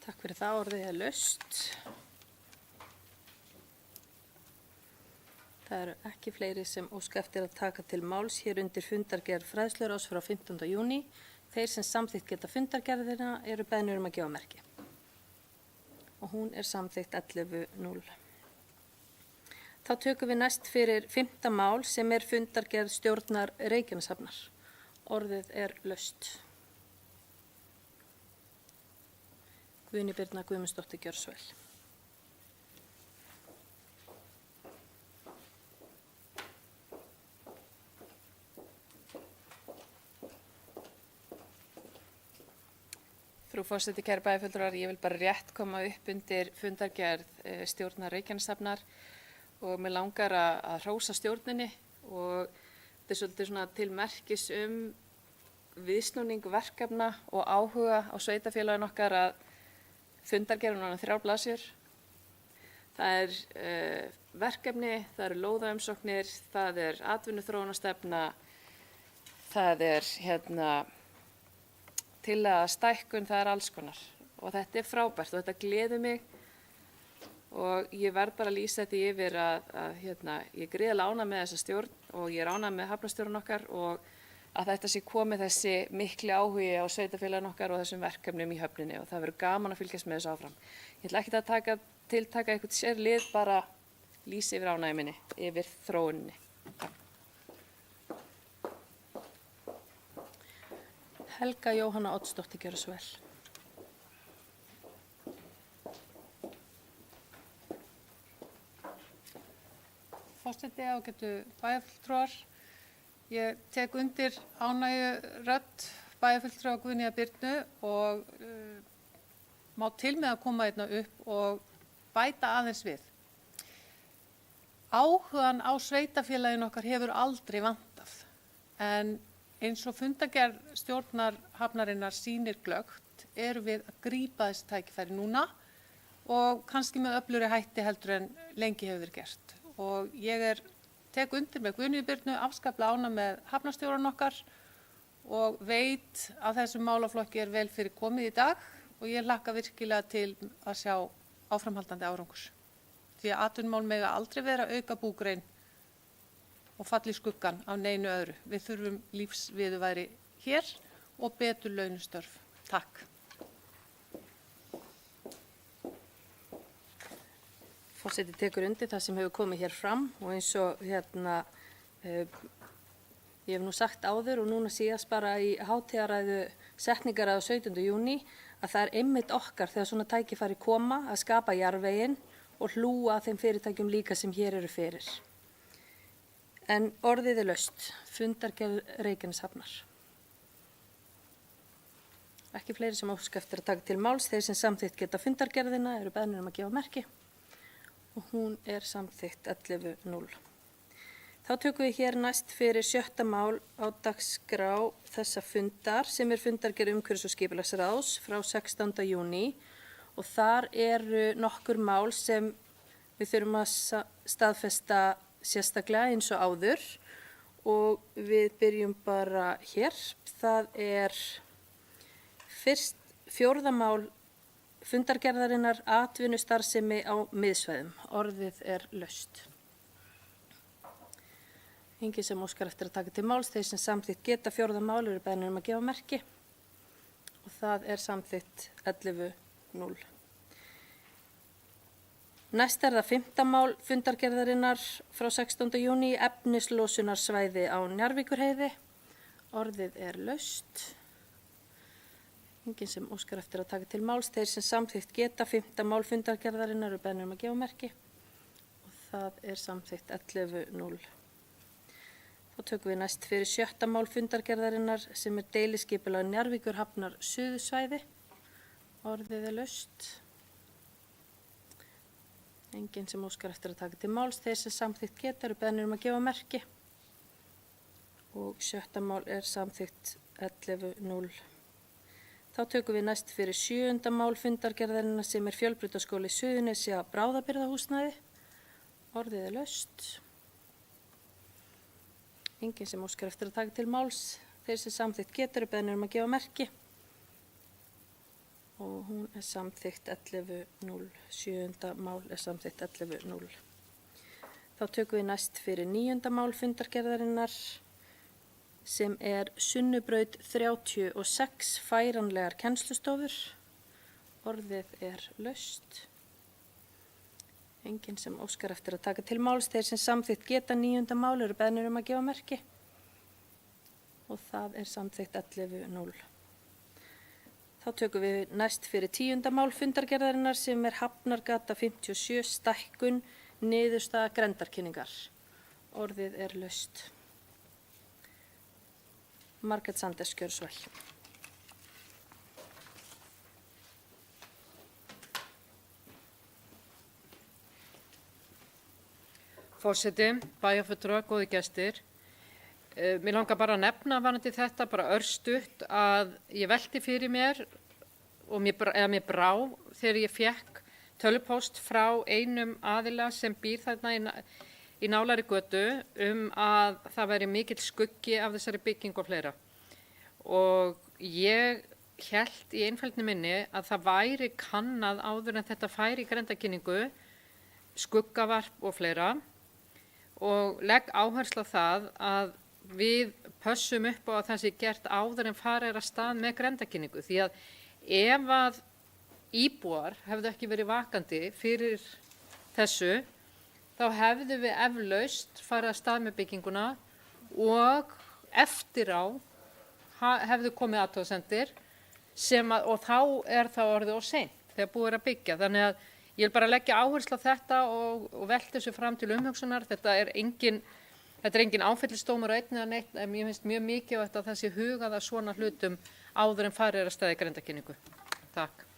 Takk fyrir það, orðið er laust. Það eru ekki fleiri sem óska eftir að taka til máls hér undir fundargerð fræðsluráðs frá 15. júní. Þeir sem samþykkt geta fundargerðina eru beðnir að gefa merki. Og hún er samþykkt 11:0. Þá tökum við næst fyrir 5. mál sem er fundargerð stjórnar Reykjaneshafnar. Orðið er laust. Guðni Birna Guðmundsdóttir, gjörðu svo vel. Frú forseti, kæru bæjarfulltrúar, ég vil bara rétt koma upp undir fundargerð stjórnar Reykjaneshafnar og mig langar að hrósa stjórninni og þetta er svolítið svona til merkis viðsnúning verkefna og áhuga á sveitarfélaginu okkar að fundargerðin var 3 blaðsíður. Það er verkefni, það eru lóðaumsóknir, það er atvinnuþróunarstefna, það er tillaga stækkun, það er alls konar. Og þetta er frábært og þetta gleður mig og ég verð bara að lýsa þetta yfir að ég er gríðarlega ánægð með þessa stjórn og ég er ánægð með hafnarstjórn okkar og að þetta sé komið þessi mikli áhugi á sveitarfélagin okkar og þessum verkefnum í höfninni og það verður gaman að fylgjast með þessu áfram. Ég ætla ekki að tiltaka eitthvað sérlið, bara lýsa yfir ánægju minni, yfir þróuninni. Takk. Helga Jóhanna Oddsdóttir, gjörðu svo vel. Forseti, ágætu bæjarfulltrúar. Ég tek undir ánægju rödd bæjarfulltrúa Guðnýjar Birnu og má til með að koma einna upp og bæta aðeins við. Áhugan á sveitarfélaginu okkar hefur aldrei vantað, en eins og fundargerð stjórnar hafnarinnar sýnir glöggt erum við að grípa þessi tækifæri núna og kannski með öflugri hætti heldur en lengi hefur verið gert. Og ég tek undir með Guðnýju Birnu, afskaplega ánægð með hafnarstjórann okkar og veit að þessum málaflokki er vel fyrir komið í dag og ég hlakka virkilega til að sjá áframhaldandi árangurs. Því að atvinnumál mega aldrei vera auka búgrein og falli skuggan af neinu öðru. Við þurfum lífsviðurværi hér og betur launustörf. Takk. Forseti tekur undir það sem hefur komið hér fram og eins og ég hef nú sagt áður og núna síðast bara í hátíðaræðu setningaræðu 17. júní að það er einmitt okkar þegar svona tækifæri koma að skapa jarðveginn og hlúa að þeim fyrirtækjum líka sem hér eru fyrir. En orðið er laust, fundargerð Reykjaneshafnar. Ekki fleiri sem óska eftir að taka til máls, þeir sem samþykkt geta fundargerðina eru beðnir að gefa merki. Og hún er samþykkt 11.0. Þá tökum við hér næst fyrir 7. mál á dagskrá þessa fundar sem er fundargerð umhverfis- og skipulagsráðs frá 16. júní og þar eru nokkur mál sem við þurfum að staðfesta sérstaklega eins og áður og við byrjum bara hér. Það er fyrst 4. mál fundargerðarinnar atvinnustarfsemi á miðsvæðum. Orðið er laust. Enginn sem óskar eftir að taka til máls, þeir sem samþykkt geta 4. mál eru beðnir að gefa merki og það er samþykkt 11.0. Næst er það 5. mál fundargerðarinnar frá 16. júní, efnislosunarsvæði á Njarðvíkurheiði. Orðið er laust. Enginn sem óskar eftir að taka til máls, þeir sem samþykkt geta 5. mál fundargerðarinnar eru beðnir að gefa merki og það er samþykkt 11.0. Þá tökum við næst fyrir 7. mál fundargerðarinnar sem er deiliskipulag Njarðvíkurhafnar suðusvæði. Orðið er laust. Enginn sem óskar eftir að taka til máls, þeir sem samþykkt geta eru beðnir að gefa merki og 7. mál er samþykkt 11.0. Þá tökum við næst fyrir 7. mál fundargerðarinnar sem er Fjölbrautaskóli Suðurnesja bráðabirgðahúsnæði. Orðið er laust. Enginn sem óskar eftir að taka til máls, þeir sem samþykkt geta eru beðnir að gefa merki og hún er samþykkt 11.0. 7. mál er samþykkt 11.0. Þá tökum við næst fyrir 9. mál fundargerðarinnar sem er Sunnubraut 36 færanlegar kennslustofur. Orðið er laust. Enginn sem óskar eftir að taka til máls, þeir sem samþykkt geta 9. mál eru beðnir að gefa merki og það er samþykkt 11.0. Þá tökum við næst fyrir 10. mál fundargerðarinnar sem er Hafnargata 57 stækkun niðurstaða grenndarkynningar. Orðið er laust. Margrét Sanders, gjörðu svo vel. Forseti, bæjarfulltrúar, góðir gestir. Mér langar bara að nefna varðandi þetta bara örstutt að ég velti fyrir mér og mér brá þegar ég fékk tölvupóst frá einum aðila sem býr þarna í Nálari götu að það væri mikill skuggi af þessari byggingu og fleira. Og ég hélt í einfeldni minni að það væri kannað áður en þetta færi í grenndarkynningu, skuggavarp og fleira, og legg áherslu á það að við pössum upp á að það sé gert áður en farið af stað með grenndarkynningu, því að ef að íbúar hefðu ekki verið vakandi fyrir þessu, þá hefðu við eflaust farið af stað með bygginguna og eftir á hefðu komið athugasemdir og þá er það orðið of seint þegar búið er að byggja. Þannig að ég vil bara leggja áherslu á þetta og velta þessu fram til umhugsunar. Þetta er engin áfellisdómur á einn eða neitt, en mér finnst mjög mikilvægt að það sé hugað að svona hlutum áður en farið er af stað í grenndarkynningu. Takk.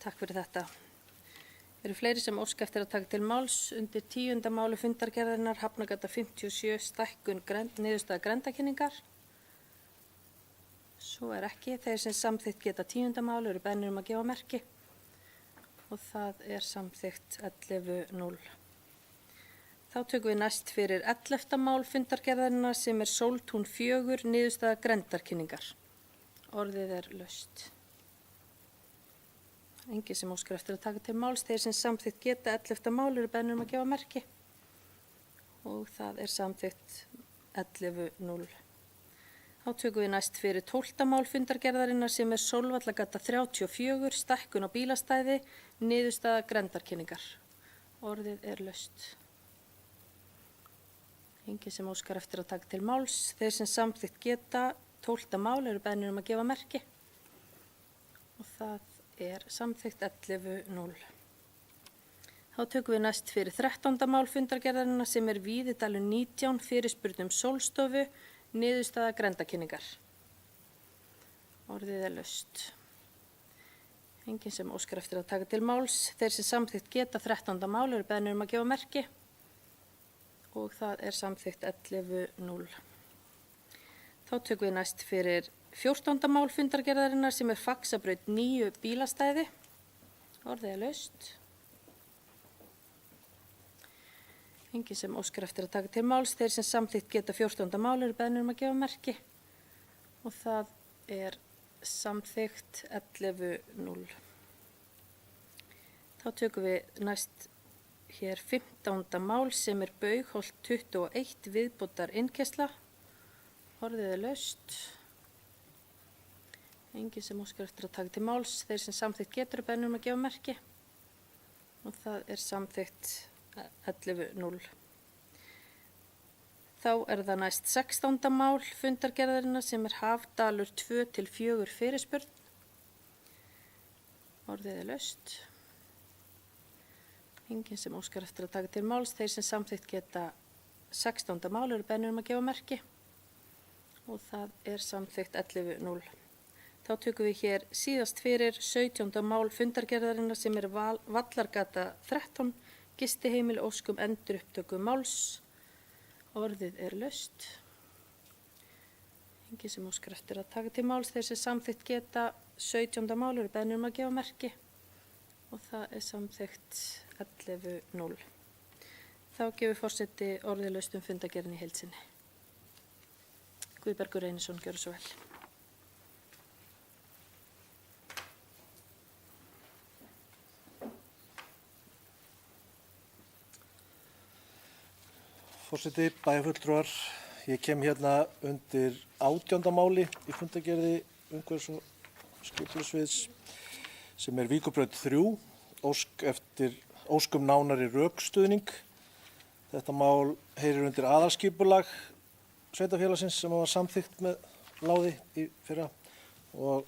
Takk fyrir þetta. Eru fleiri sem óska eftir að taka til máls undir 10. máli fundargerðarinnar Hafnargata 57 stækkun niðurstaða grenndarkynningar? Svo er ekki. Þeir sem samþykkt geta 10. máli eru beðnir að gefa merki og það er samþykkt 11-0. Þá tökum við næst fyrir 11. mál fundargerðarinnar sem er Sóltún 4 niðurstaða grenndarkynningar. Orðið er laust. Engin sem óskar eftir að taka til máls. Þeir sem samþykkt geta 11. mál eru beðnir að gefa merki og það er samþykkt 11-0. Þá tökum við næst fyrir 12. mál fundargerðarinnar sem er Sólvallagata 34 stækkun á bílastæði niðurstaða grenndarkynningar. Orðið er laust. Engin sem óskar eftir að taka til máls. Þeir sem samþykkt geta 12. mál eru beðnir að gefa merki og það er samþykkt 11-0. Þá tökum við næst fyrir 13. mál fundargerðarinnar sem er Víðidalur 19 fyrirspurn Sólstofu niðurstaða grenndarkynningar. Orðið er laust. Engin sem óskar eftir að taka til máls. Þeir sem samþykkt geta 13. mál eru beðnir að gefa merki og það er samþykkt 11-0. Þá tökum við næst fyrir 14. mál fundargerðarinnar sem er Faxabraut 9 bílastæði. Orðið er laust. Engin sem óskar eftir að taka til máls. Þeir sem samþykkt geta 14. mál eru beðnir að gefa merki og það er samþykkt 11-0. Þá tökum við næst hér 15. mál sem er Baugholt 21 viðbótar innkeyrsla. Orðið er laust. Engin sem óskar eftir að taka til máls. Þeir sem samþykkt getur beðnir að gefa merki og það er samþykkt 11-0. Þá er það næst 16. mál fundargerðarinnar sem er Hafdalur 2-4 fyrirspurn. Orðið er laust. Engin sem óskar eftir að taka til máls. Þeir sem samþykkt geta 16. mál eru beðnir að gefa merki og það er samþykkt 11-0. Þá tökum við hér síðast fyrir 17. mál fundargerðarinnar sem er Vallargata 13, gistiheimili óskum endurupptöku máls. Orðið er laust. Engin sem óskar eftir að taka til máls. Þeir sem samþykkt geta 17. mál eru beðnir að gefa merki og það er samþykkt 11-0. Þá gefur forseti orðið laust fundargerðin í heild sinni. Guðbergur Reynisson, gjörðu svo vel. Forseti, bæjarfulltrúar, ég kem hérna undir 18. máli í fundargerði umhverfis- og skipulagssviðs sem er Víkurbraut 3, ósk nánari rökstuðning. Þetta mál heyrir undir aðalskipulag sveitarfélagsins sem var samþykkt með láði í fyrra og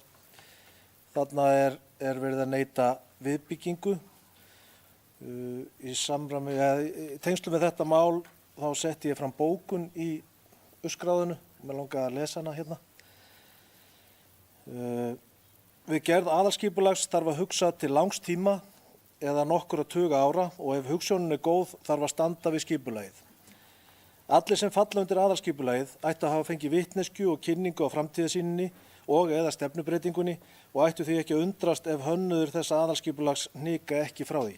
þarna er verið að neita viðbyggingu. Í tengslum við þetta mál þá setti ég fram bókun í uppskráðinu mér langaði að lesa hana hérna. Við gerð aðalskipulags þarf að hugsa til langs tíma eða nokkura tuga ára og ef hugsjónin góð þarf að standa við skipulagið. Allir sem falla undir aðalskipulagið ættu að hafa fengið vitneskju og kynningu á framtíðarsýninni og eða stefnubreytingunni og ættu því ekki að undrast ef hönnuður þessa aðalskipulags hnika ekki frá því.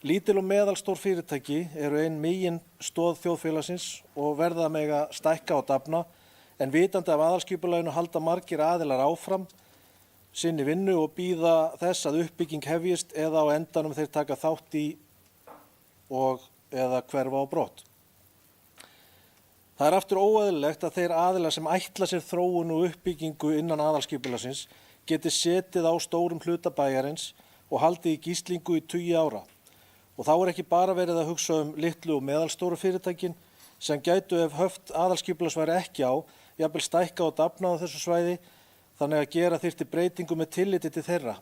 Lítil og meðalstór fyrirtæki eru ein megin stoð þjóðfélagsins og verða mega stækka og dafna, en vitandi af aðalskipulaginu halda margir aðilar áfram sinni vinnu og bíða þess að uppbygging hefjist eða á endanum þeir taka þátt í og eða hverfa á brott. Það aftur óeðlilegt að þeir aðilar sem ætla sér þróun og uppbyggingu innan aðalskipulagsins geti setið á stórum hluta bæjarins og haldið í gíslingu í 20 ára. Og þá ekki bara verið að hugsa litlu og meðalstóru fyrirtækin sem gætu ef höft aðalskipulags væri ekki á, jafnvel stækka og dafna á þessu svæði, þannig að gera þyrfti breytingu með tilliti til þeirra.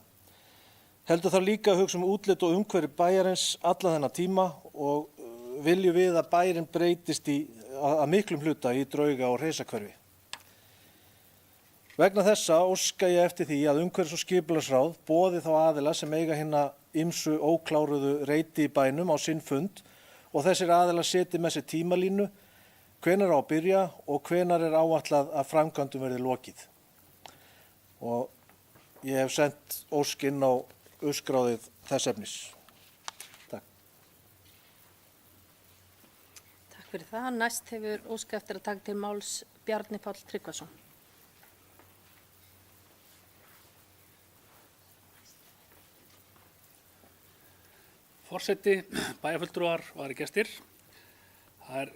Heldur þarf líka að hugsa útlit og umhverfi bæjarins alla þennan tíma og viljum við að bærin breytist að miklum hluta í drauga og reisahverfi. Vegna þessa óska ég eftir því að umhverfis- og skipulagsráð boði þá aðila sem eiga hinna ýmsu ókláruðu reiti í bænum á sinn fund og þessir aðilar seti með sér tímalínu, hvenær á að byrja og hvenær áætlað að framkvæmdum verði lokið. Og ég hef sent ósk inn á uppskráðið þess efnis. Takk. Takk fyrir það. Næst hefur ósk eftir að taka til máls Bjarni Páll Tryggvason. Forseti, bæjarfulltrúar og aðrir gestir. Það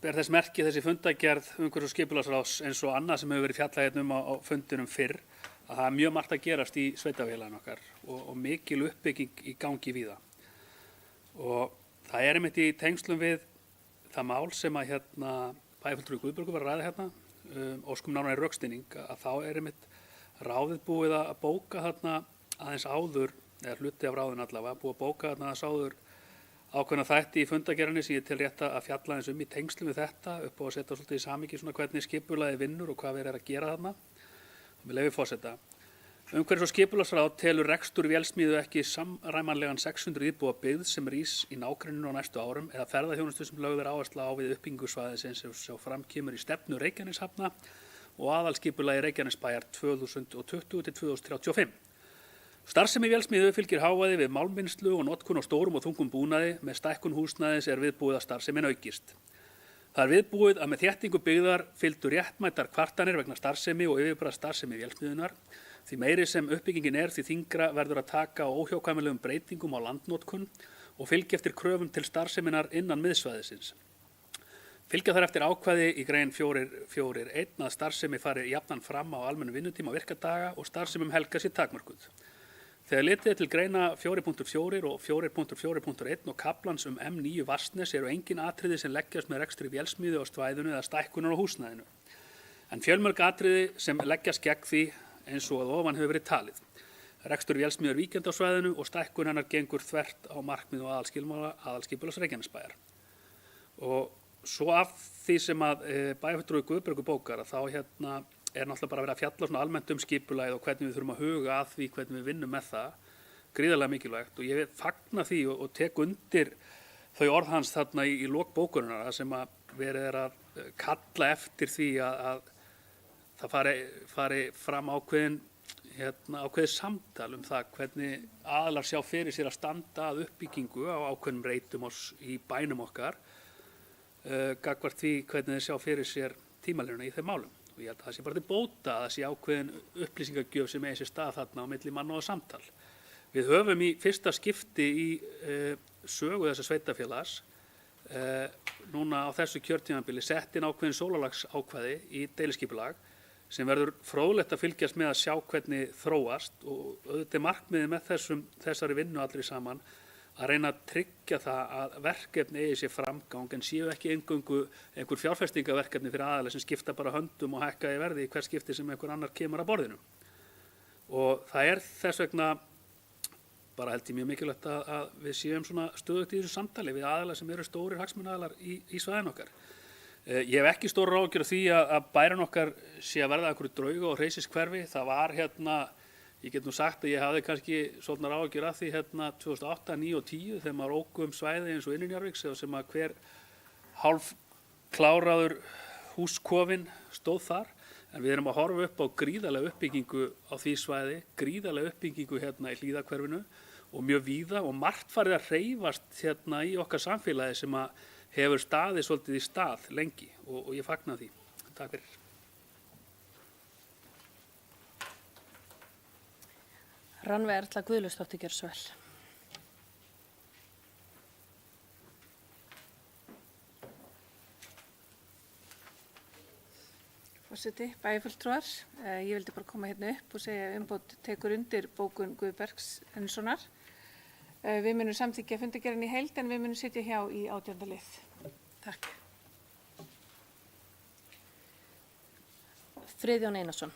ber þess merki þessi fundagerð umhverfis- og skipulagsráðs eins og annað sem hefur verið fjallað hérna á fundinum fyrr að það mjög margt að gerast í sveitarfélaginu okkar og mikil uppbygging í gangi víða. Og það einmitt í tengslum við það mál sem að bæjarfulltrúi Guðbjörgu var að ræða hérna, óskum nánari rökstuðning, að þá einmitt ráðið búið að bóka þarna aðeins áður, eða hluti af ráðinu allavega, búið að bóka þarna aðeins áður ákveðna þætti í fundagerðinni sem ég til rétt að fjalla eins í tengslum við þetta upp á að setja svolítið í samhengi svona hvernig skipulagið vinnur og hvað verið að gera þarna. Og með leyfi forseta. Umhverfis- og skipulagsráð telur rekstur vélsmíðu ekki samræmanlegan 600 íbúa byggð sem rís í nágrenninu á næstu árum eða ferðaþjónustu sem lögð áhersla á við uppbyggingu svæðisins sem fram kemur í stefnu Reykjaneshafna og aðalskipulagi Reykjanesbæjar 2020 til 2035. Starfsemi vélsmíðu fylgir hávaði við málmvinnslu og notkun á stórum og þungum búnaði, með stækkun húsnæðis viðbúið að starfsemin aukist. Það viðbúið að með þéttingu byggðar fylgdu réttmætar kvartanir vegna starfsemi og yfirbragðs starfsemi vélsmíðunnar, því meiri sem uppbyggingin því þyngra verður að taka á óhjákvæmilegum breytingum á landnotkun og fylgja eftir kröfum til starfseminar innan miðsvæðisins. Fylgja þar eftir ákvæði í grein 4.1 að starfsemi fari jafnan fram á almennu vinnutíma virkadaga og starfsemi helga sér takmörkuð. Þegar litið til greina 4.4 og 4.4.1 og kaflans M9 Vatnsnes engin atriði sem leggjast með rekstri vélsmíðu á svæðinu eða stækkunar á húsnæðinu. En fjölmörg atriði sem leggjast gegn því eins og að ofan hefur verið talið. Rekstur vélsmíður víkjandi á svæðinu og stækkun hennar gengur þvert á markmið og aðalskipulags Reykjanesbæjar. Og svo af því sem að bæjarfulltrúi Guðbjörgu bókar að þá náttúrulega bara verið að fjalla svona almennt skipulagið og hvernig við þurfum að huga að því hvernig við vinnum með það, gríðarlega mikilvægt og ég fagna því og tek undir þau orð hans þarna í lok bókurinnar sem að verið að kalla eftir því að það fari fram ákveðið samtal það hvernig aðilar sjá fyrir sér að standa að uppbyggingu á ákveðnum reitum í bænum okkar, gagnvart því hvernig þeir sjá fyrir sér tímalínuna í þeim málum. Og ég held að það sé bara til bóta að það sé ákveðin upplýsingagjöf sem sér stað þarna á milli manna og samtal. Við höfum í fyrsta skipti í sögu þessa sveitarfélags núna á þessu kjörtímabili sett inn ákveðin sólarlagsákvæði í deiliskipulag sem verður fróðlegt að fylgjast með að sjá hvernig þróast og auðvitað markmiðið með þessari vinnu allri saman að reyna að tryggja það að verkefni eigi sér framgang en séu ekki eingöngu einhver fjárfestingaverkefni fyrir aðalega sem skipta bara höndum og hækka í verði í hver skipti sem einhver annar kemur að borðinu. Og það þess vegna bara held ég mjög mikilvægt að við séum svona stöðugt í þessu samtali við aðalega sem eru stórir hagsmunaaðilar í svæðin okkar. Ég hef ekki stóra áhyggjur af því að bærinn okkar sé að verða einhverju drauga og hreysiskverfi. Það var ég get nú sagt að ég hafði kannski svolítnar áhyggjur af því 2008, 2009 og 2010 þegar maður óku svæði eins og innan Njarðvíks sem að hver hálf kláraður húskofinn stóð þar. En við erum að horfa upp á gríðarlega uppbyggingu á því svæði, gríðarlega uppbyggingu í Hlíðahverfinu og mjög víða og margt farið að hreyfast í okkar samfélagi sem að hefur staðið svolítið í stað lengi og ég fagna því. Takk fyrir. Rannveig Erla Guðlaugsdóttir, gjörðu svo vel. Forseti, bæjarfulltrúar, ég vildi bara koma hérna upp og segja að umboð tekur undir bókun Guðbergs Ennssonar. Við munum samþykkja fundargerðina í heild en við munum sitja hjá í 18. lið. Takk. Friðjón Einarsson.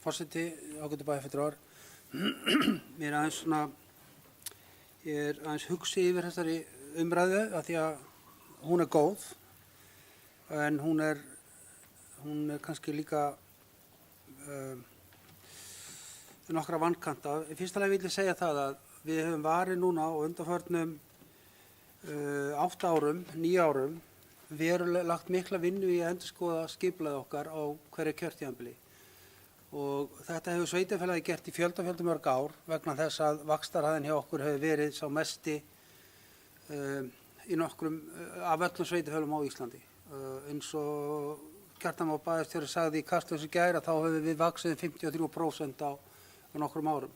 Forseti, ágætu bæjarfulltrúar. Ég er aðeins hugsi yfir þessari umræðu af því að hún er góð en hún er kannski líka nokkra vankanta. Í fyrsta lagi vil ég segja það að við höfum varið núna á undanförnum 8 árum, 9 árum, verulega lagt mikla vinnu í að endurskoða skipulagið okkar á hverju kjörtímabili. Og þetta hefur sveitarfélagið gert í fjöldamörg ár vegna þess að vaxtarhraðinn hjá okkur hefur verið sá mesti í nokkrum af öllum sveitarfélagum á Íslandi. Eins og Kjartan Már bæjarstjóri sagði í Kastljósi í gær að þá hefur við vaxið 53% á nokkrum árum.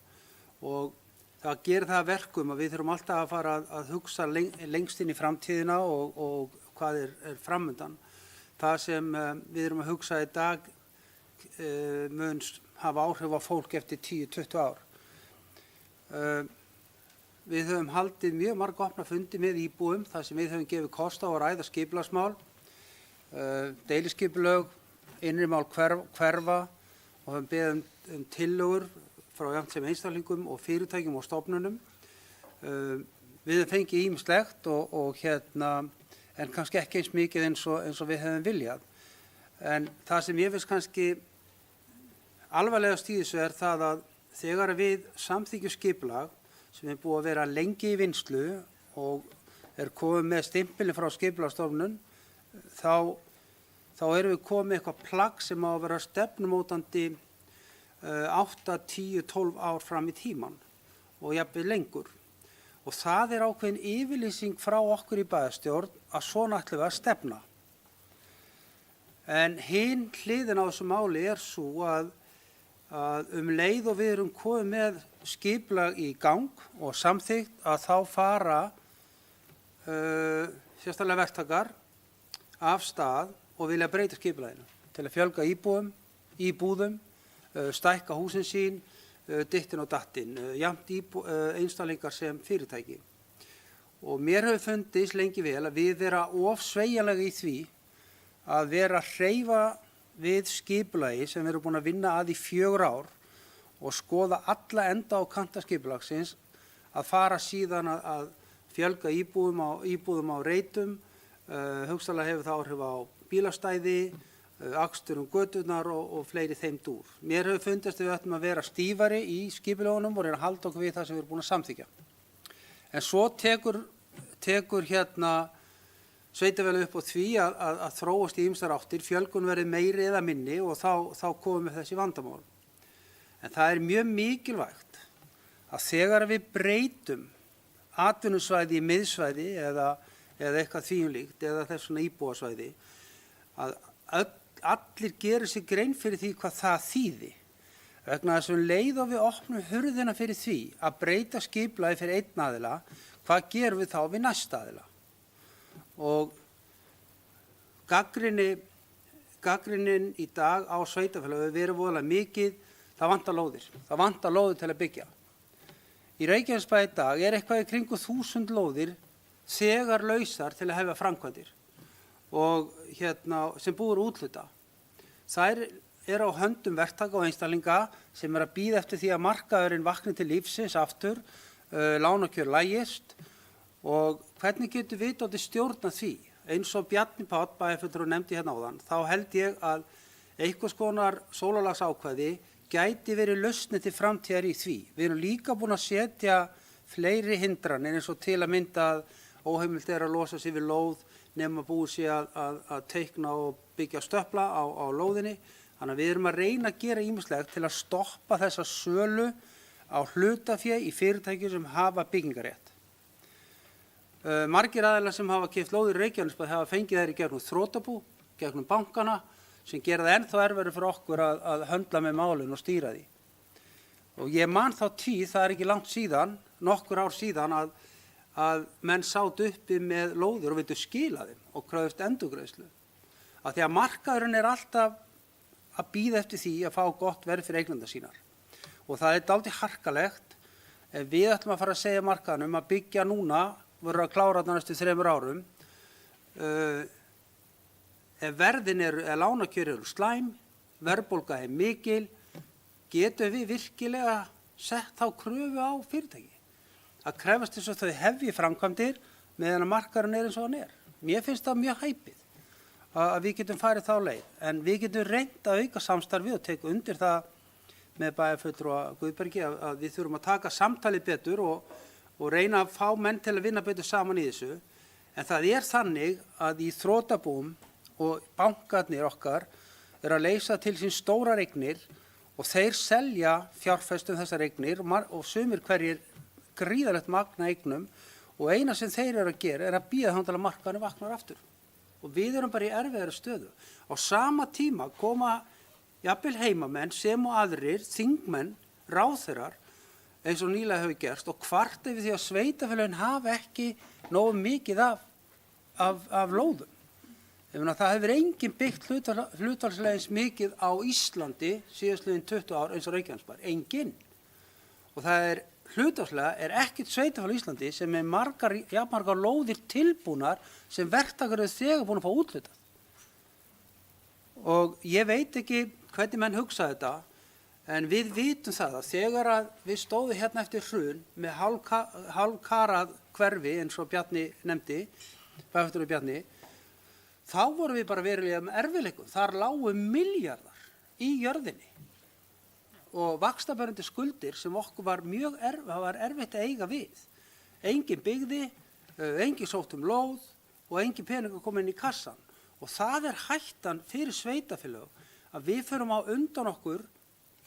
Og það gerir það að verkum að við þurfum alltaf að fara að hugsa lengst inn í framtíðina og hvað er framundan. Það sem við erum að hugsa í dag mun hafa áhrif á fólk eftir 10-20 ár. Við höfum haldið mjög marga opna fundi með íbúum þar sem við höfum gefið kost á að ræða skipulagsmál, deiliskipulög, innri mál hverfa og höfum beðið tillögur frá jafnt sem einstaklingum og fyrirtækjum og stofnunum. Við höfum fengið ýmislegt en kannski ekki eins mikið eins og við höfum viljað. En það sem ég finnst kannski alvarlegast í þessu er það að þegar við samþykkjum skipulag sem er búið að vera lengi í vinnslu og er komið með stimpilinn frá skipulagsstofnun, þá erum við komið með eitthvað plagg sem á að vera stefnumótandi 8, 10, 12 ár fram í tíman og jafnvel lengur. Og það er ákveðin yfirlýsing frá okkur í bæjarstjórn að svona ætlum við að stefna. En hin hliðin á þessu máli er svo að leið og við erum komið með skipulag í gang og samþykkt að þá fara sérstaklega verktakar af stað og vilja breyta skipulaginu til að fjölga íbúðum, stækka húsin sín, dittin og dattin, jafnt einstaklingar sem fyrirtæki. Og mér hefur fundist lengi vel að við vera of sveigjanlega í því að vera að hreyfa við skipulagi sem við erum búin að vinna að í 4 ár og skoða alla enda og kanta skipulagsins, að fara síðan að fjölga íbúðum á reitum, hugsanlega hefur það áhrif á bílastæði, akstur göturnar og fleiri þeim dúr. Mér hefur fundist að við ættum að vera stífari í skipulagunum og reyna að halda okkur við það sem við erum búin að samþykkja. En svo tekur sveitarfélagið upp á því að þróast í ýmsar áttir, fjölgun verið meiri eða minni og þá komum við þessi vandamál. En það er mjög mikilvægt að þegar við breytum atvinnusvæði í miðsvæði eða eitthvað þvíumlíkt eða þessuna íbúasvæði, að allir gerir sig grein fyrir því hvað það þýði. Vegna þess að leið og við opnum hurðina fyrir því að breyta skipulagi fyrir einn aðila, hvað gerum við þá við næsta aðila? Og gagnrýnin í dag á sveitarfélagi hefur verið voðalega mikið, það vantar lóðir til að byggja. Í Reykjanesbæ í dag er eitthvað í kringum 1000 lóðir þegar lausar til að hefja framkvæmdir og sem búið úthluta. Þær er á höndum verktaka og einstaklinga sem að bíða eftir því að markaðurinn vakni til lífsins aftur, lánakjör lægist og hvernig getur við dóttir stjórna því? Eins og Bjarni Páll, bæjarfulltrúi nefndi hérna áðan, þá held ég að einhvers konar sólarlagsákvæði gæti verið lausnir til framtíðar í því. Við erum líka búin að setja fleiri hindranir eins og til að mynda að óheimilt er að losa sig við lóð nema búið sér að teikna og byggja stöpla á lóðinni. Þannig að við erum að reyna að gera ýmislegt til að stoppa þessa sölu á hlutafé í fyrirtækjum sem hafa byggingarétt. Margir aðilar sem hafa keypt lóðir í Reykjanesbæ hafa fengið þær í gegnum þrotabú, gegnum bankana sem gera það ennþá erfiðara fyrir okkur að höndla með málin og stýra því. Og ég man þá tíð, það er ekki langt síðan, nokkur ár síðan að menn sátu uppi með lóðir og vildu skila þeim og kröfðust endurgreiðslu. Af því að markaðurinn er alltaf að bíða eftir því að fá gott verð fyrir eignenda sínar. Og það er dálítið harkalegt ef við ætlum að fara að segja markaðnum að byggja núna, verður að klára þetta næstu 3 árum, ef verðin lánakjör eru slæm, verðbólga er mikil, getum við virkilega sett þá kröfu á fyrirtæki. Að krefast þess að þau hefji framkvæmdir meðan að markaðurinn er eins og hann er. Mér finnst það mjög hæpið að við getum farið þá leið, en við getum reynt að auka samstarfið og teka undir það með bæjarfulltrúa Guðbergi að við þurfum að taka samtalið betur og reyna að fá menn til að vinna betur saman í þessu. En það er þannig að í þrotabúum og bankarnir okkar að leysa til sín stórar eignir og þeir selja fjárfestum þessar eignir og sumir hverjir gríðarlegt magna eignum og eina sem þeir eru að gera er að bíða þangað til að markaðurinn vaknar aftur. Og við erum bara í erfiðari stöðu. Á sama tíma koma jafnvel heimamenn sem og aðrir, þingmenn, ráðherrar, eins og nýlega hefur gerst og kvart yfir því að sveitarfélögin hafa ekki nógu mikið af lóðum. Það hefur enginn byggt hlutfallslega eins mikið á Íslandi síðastliðin 20 ár eins og Reykjanesbær, enginn. Og það er hlutfallslega ekkert sveitarfélag í Íslandi sem er jafnmargar lóðir tilbúnar sem verktakar eru þegar búin að fá úthlutað. Og ég veit ekki hvernig menn hugsa þetta, en við vitum það að þegar að við stóðum hérna eftir hrun með hálfkarað hverfi eins og Bjarni nefndi, bæjarfulltrúi Bjarni, þá vorum við bara verulega með erfiðleikum. Þar lágu milljarðar í jörðinni og vaxtabærandi skuldir sem okkur var erfitt að eiga við. Engin byggði, engin sótt lóð og engin peningur kom inn í kassan. Og það er hættan fyrir sveitarfélög að við förum á undan okkur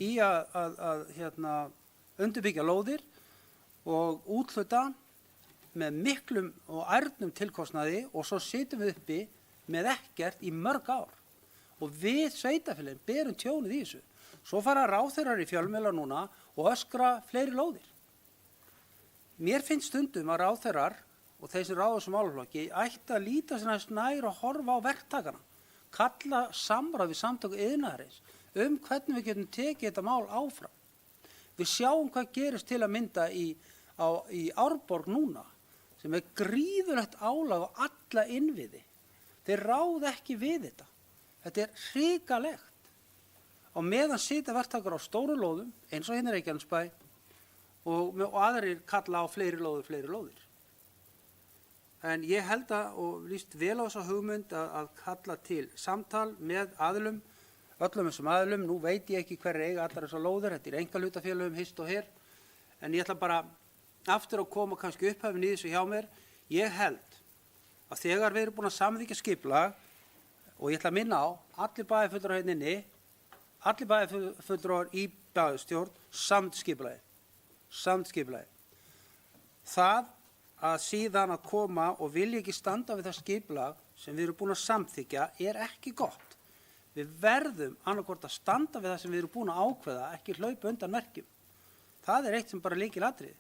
í að undirbyggja lóðir og úthluta með miklum og ærnum tilkostnaði og svo sitjum við uppi með ekkert í mörg ár. Og við sveitarfélögin berum tjónið í þessu. Svo fara ráðherrar í fjölmiðla núna og öskra fleiri lóðir. Mér finnst stundum að ráðherrar og þeir sem ráða þessum málaflokki ætti að líta sér næst nær og horfa á verktakana, kalla samráð við samtök iðnaðarins hvernig við getum tekið þetta mál áfram. Við sjáum hvað gerist til að mynda í Árborg núna, sem er gríðulegt álag á alla innviði. Þeir ráða ekki við þetta. Þetta er hrikalegt. Á meðan sitja verktakar á stóru lóðum, eins og hérna í Reykjanesbæ, og aðrir kalla á fleiri lóðir. En ég held og líst vel á þessa hugmynd að kalla til samtal með aðilum, öllum þessum aðilum. Nú veit ég ekki hver eiga allar þessar lóðir, þetta er einkahlutafélögum hist og her, en ég ætla bara aftur að koma kannski upphæfin í þessu hjá mér. Ég held að þegar við erum búin að samþykkja skipulag, og ég ætla að minna á, allir bæjarfulltrúar hérna inni, allir bæjarfulltrúar í bæjarstjórn, samskipulagi. Það að síðan að koma og vilja ekki standa við það skipulag sem við erum búin að samþykkja er ekki gott. Við verðum annarkvort að standa við það sem við erum búin að ákveða, ekki hlaupa undan merkjum. Það er eitt sem bara lykilatriði.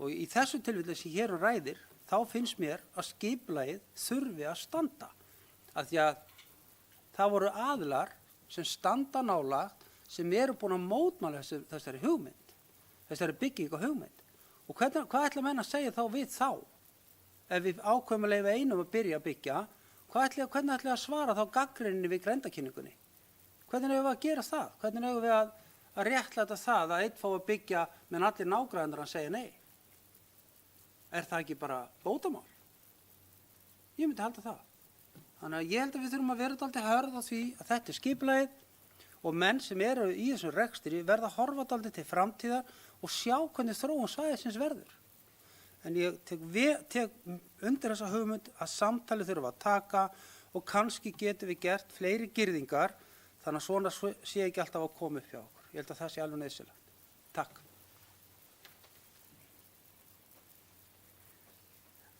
Og í þessu tilfelli sem hér ræðir, þá finnst mér að skipulagið þurfi að standa. Af því að það voru aðilar sem standa nálægt sem eru búin að mótmæla þessari hugmynd, þessari byggingu hugmynd. Og hvað ætla menn að segja þá við þá? Ef við ákveðum að leyfa einum að byrja að byggja, hvernig ætla að svara þá gagnrýninni við grenndarkynningunni? Hvernig eigum við að gera það? Hvernig eigum við að réttlæta það að einn fá að byggja menn allir nágræðinir hann segja nei? Er það ekki bara bótamál? Ég myndi halda það. Þannig að ég held að við þurfum að vera dálítið hörð á því að þetta er skipulagið og menn sem eru í þessum rekstri verða að horfa dálítið til framtíðar og sjá hvernig þróun svæðisins verður. En ég tek undir þessa hugmynd að samtalið þurfa að taka og kannski getum við gert fleiri girðingar þannig að svona sé ekki alltaf að koma upp hjá okkur. Ég held að það sé alveg nauðsynlegt. Takk.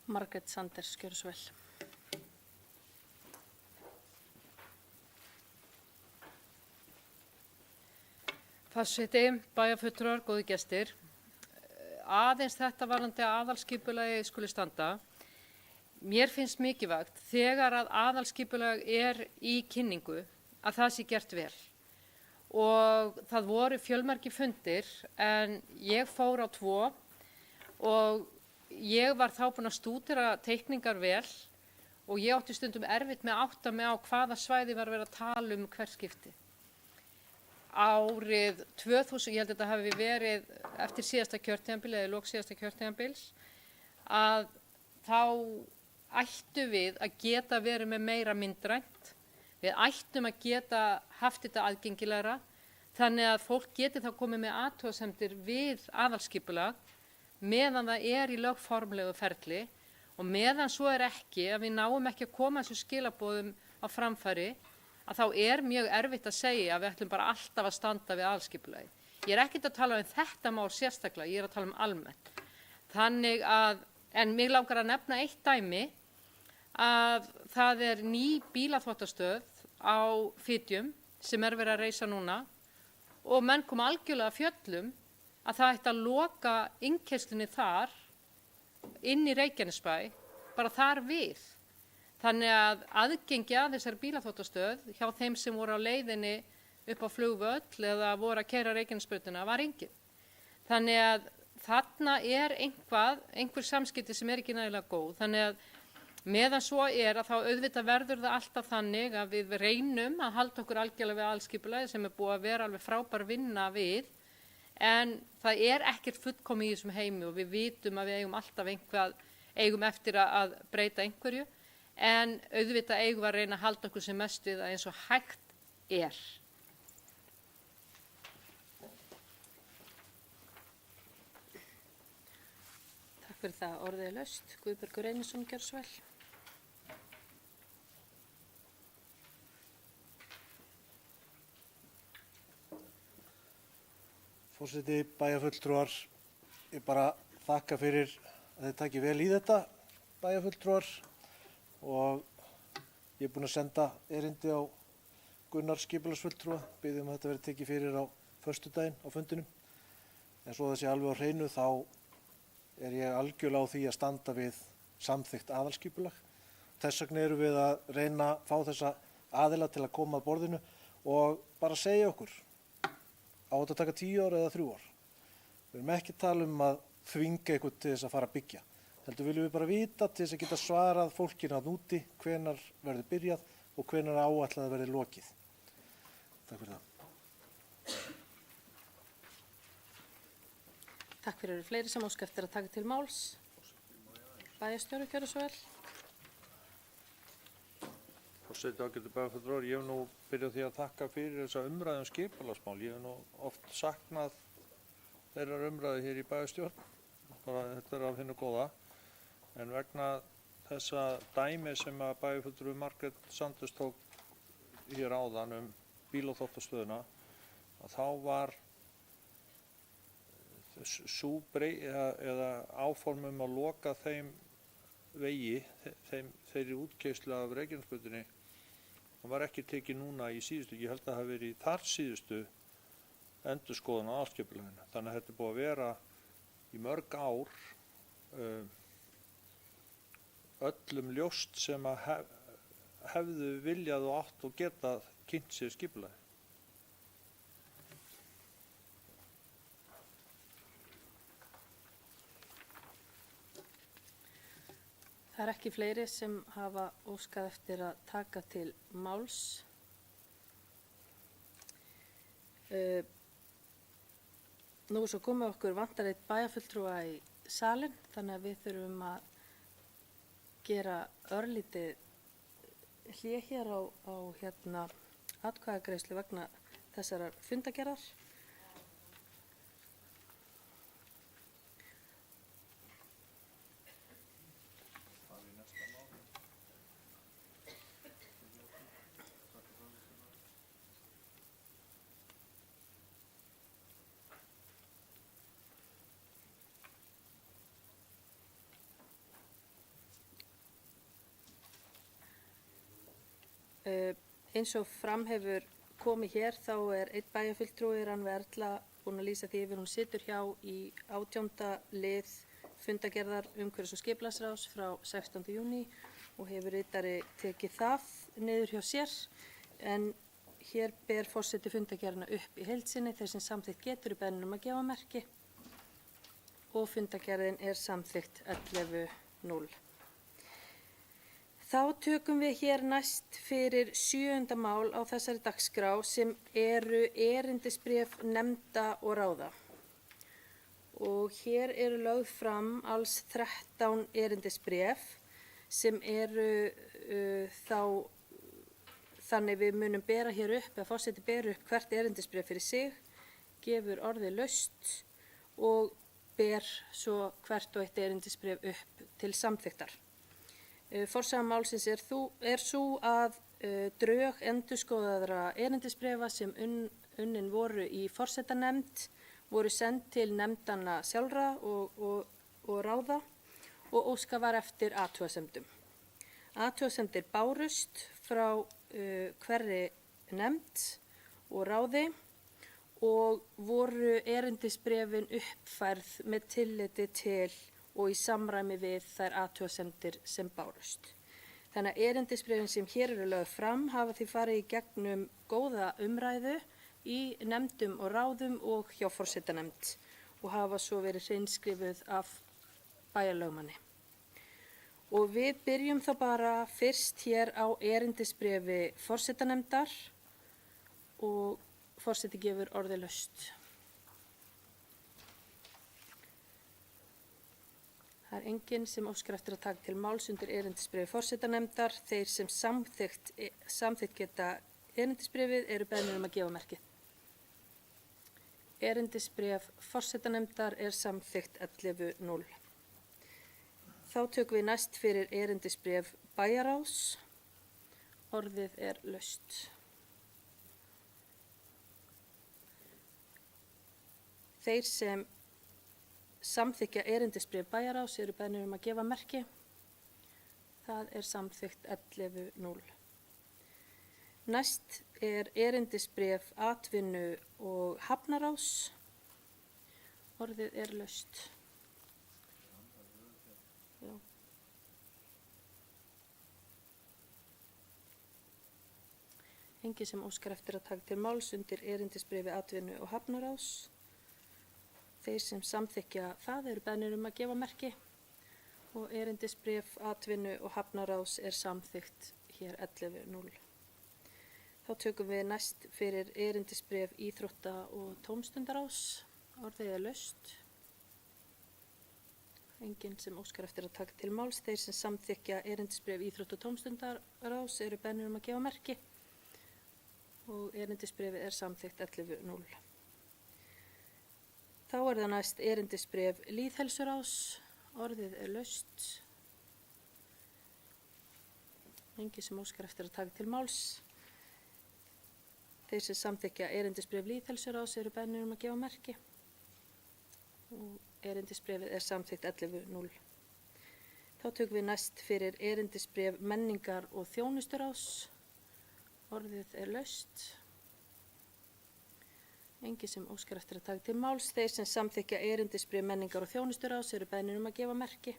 Margrét Sanders, gjörðu svo vel. Forseti, bæjarfulltrúar, góði gestir. Aðeins þetta varðandi að aðalskipulagi skuli standa. Mér finnst mikilvægt þegar að aðalskipulag er í kynningu að það sé gert vel. Og það voru fjölmargir fundir en ég fór á 2 og ég var þá búin að stúdera teikningar vel og ég átti stundum erfitt með að átta mig á hvaða svæði var verið að tala hvert skipti. Árið 2000, ég held að þetta hafi verið eftir síðasta kjörtímabil eða lok síðasta kjörtímabils, að þá ættum við að geta verið með meira myndrænt, við ættum að geta haft þetta aðgengilegra, þannig að fólk geti þá komið með athugasemdir við aðalskipulag meðan það er í lögformlegu ferli og meðan svo er ekki, að við náum ekki að koma þessu skilaboðum á framfæri, að þá er mjög erfitt að segja að við ætlum bara alltaf að standa við aðalskipulagi. Ég er ekkert að tala um þetta mál sérstaklega, ég er að tala um almennt. Þannig að, en mig langar að nefna eitt dæmi, að það er ný bílaþvottastöð á Fitjum sem er verið að reisa núna og menn koma algjörlega að fjöllum að það ætti að loka innkeyslunni þar inn í Reykjanesbæ, bara þar við. Þannig að aðgengi að þessari bílaþvottastöð hjá þeim sem voru á leiðinni upp á flugvöll eða voru að keyra Reykjanesbrautina var engin. Þannig að þarna er einhver samskipti sem er ekki nægilega góð. Þannig að meðan svo er að þá auðvitað verður það alltaf þannig að við reynum að halda okkur algjörlega við aðalskipulagið sem er búið að vera alveg frábær vinna við. En það er ekkert fullkomið í þessum heimi og við vitum að við eigum eftir að breyta einhverju. En auðvitað eigum við að reyna að halda okkur sem mest við það eins og hægt er. Takk fyrir það, orðið er laust. Guðbergur Einarsson, gjörðu svo vel. Forseti, bæjarfulltrúar, ég bara þakka fyrir að þið taki vel í þetta, bæjarfulltrúar. Og ég er búinn að senda erindi á Gunnar skipulagsfulltrúa, biðjum að þetta verði tekið fyrir á föstudaginn á fundinum. En svo þessi alveg á hreinu þá er ég algjörlega á því að standa við samþykkt aðalskipulag. Þess vegna erum við að reyna að fá þessa aðila til að koma að borðinu og bara segja okkur á þetta að taka 10 ár eða 3 ár. Við erum ekki að tala um að þvinga eitthvað til þess að fara að byggja. Heldur viljum við bara vita til þess að geta svarað fólkinu að núti hvenar verður byrjað og hvenar áætlað verður lokið. Takk fyrir það. Takk fyrir fleiri sem óska eftir að taka til máls. Bæjarstjóri, gjörðu svo vel. Forseti, ágætu bæjarfulltrúar, ég hef nú byrjað því að þakka fyrir þessa umræðu skipulagsmál. Ég hef nú oft saknað þeirrar umræðu hér í bæjarstjórn. Þetta er af hinu góða. En vegna þessa dæmi sem að bæjarfulltrúi Margrét Sanders tók hér áðan bílaþvottastöðuna, að þá var eða áformum að loka þeim vegi, þeirri útkeyslu af Reykjanesbrautinni, það var ekki tekið núna í síðustu, ég held að það hafi verið í þar síðustu endurskoðun á aðalskipulaginu. Þannig að þetta er búið að vera í mörg ár öllum ljóst sem að hefðu viljað og átt og getað kynnt sér skipulagið. Það er ekki fleiri sem hafa óskað eftir að taka til máls. Nú er svo komið okkur vantar eitt bæjarfulltrúa í salin, þannig að við þurfum að gera örlítið hlé hér á atkvæðagreiðslu vegna þessarar fundagerðar. Eins og fram hefur komið hér þá er einn bæjarfulltrúi Rannveig Erla búin að lýsa því yfir. Hún situr hjá í 18. lið fundagerðar umhverfis- og skipulagsráðs frá 16. júní og hefur ritari tekið það niður hjá sér, en hér ber forseti fundagerðina upp í heild sinni. Þeir sem samþykkt getur í beðnum að gefa merki og fundagerðin er samþykkt 11:0. Þá tökum við hér næst fyrir 7. mál á þessari dagskrá sem eru erindisbréf nefnda og ráða. Og hér eru lögð fram alls 13 erindisbréf sem eru þannig við munum bera hér upp, eða forseti ber upp hvert erindisbréf fyrir sig, gefur orðið laust og ber svo hvert og eitt erindisbréf upp til samþykktar. Forsaga málsins er sú að drög endurskoðaðra erindisbréfa sem unnin voru í forsetanefnd voru send til nefndanna sjálfra og ráða og óskað var eftir athugasemdum. Athugasemdir bárust frá hverri nefnd og ráði og voru erindisbréfin uppfærð með tilliti til og í samræmi við þær athugasemdir sem bárust. Þannig að erindisbréfin sem hér eru lögð fram hafa því farið í gegnum góða umræðu í nefndum og ráðum og hjá forsetanefnd og hafa svo verið hreinskrifuð af bæjarlögmanni. Og við byrjum þá bara fyrst hér á erindisbréfi forsetanefndar og forseti gefur orðið laust. Það er enginn sem óskar eftir að taka til máls undir erindisbréfi forsetanefndar. Þeir sem samþykkt geta erindisbréfið eru beðnir að gefa merkið. Erindisbréf forsetanefndar er samþykkt 11:0. Þá tökum við næst fyrir erindisbréf bæjarráðs. Orðið er laust. Þeir sem samþykkja erindisbréf bæjarráðs eru beðnir að gefa merki. Það er samþykkt 11:0. Næst er erindisbréf atvinnu og hafnaráðs. Orðið er laust. Já. Enginn sem óskar eftir að taka til máls undir erindisbréfi atvinnu og hafnaráðs. Þeir sem samþykkja það eru beðnir að gefa merki og erindisbréf atvinnu og hafnaráðs er samþykkt hér 11:0. Þá tökum við næst fyrir erindisbréf íþrótta- og tómstundaráðs. Orðið er laust. Enginn sem óskar eftir að taka til máls. Þeir sem samþykkja erindisbréf íþrótta- og tómstundaráðs eru beðnir að gefa merki og erindisbréfið er samþykkt 11:0. Þá er það næst erindisbréf lýðheilsuráðs. Orðið er laust. Enginn sem óskar eftir að taka til máls. Þeir sem samþykkja erindisbréf lýðheilsuráðs eru beðnir að gefa merki og erindisbréfið er samþykkt 11:0. Þá tökum við næst fyrir erindisbréf menningar- og þjónusturáðs. Orðið er laust. Enginn sem óskar eftir að taka til máls. Þeir sem samþykkja erindisbréf menningar- og þjónusturáðs eru beðnir að gefa merki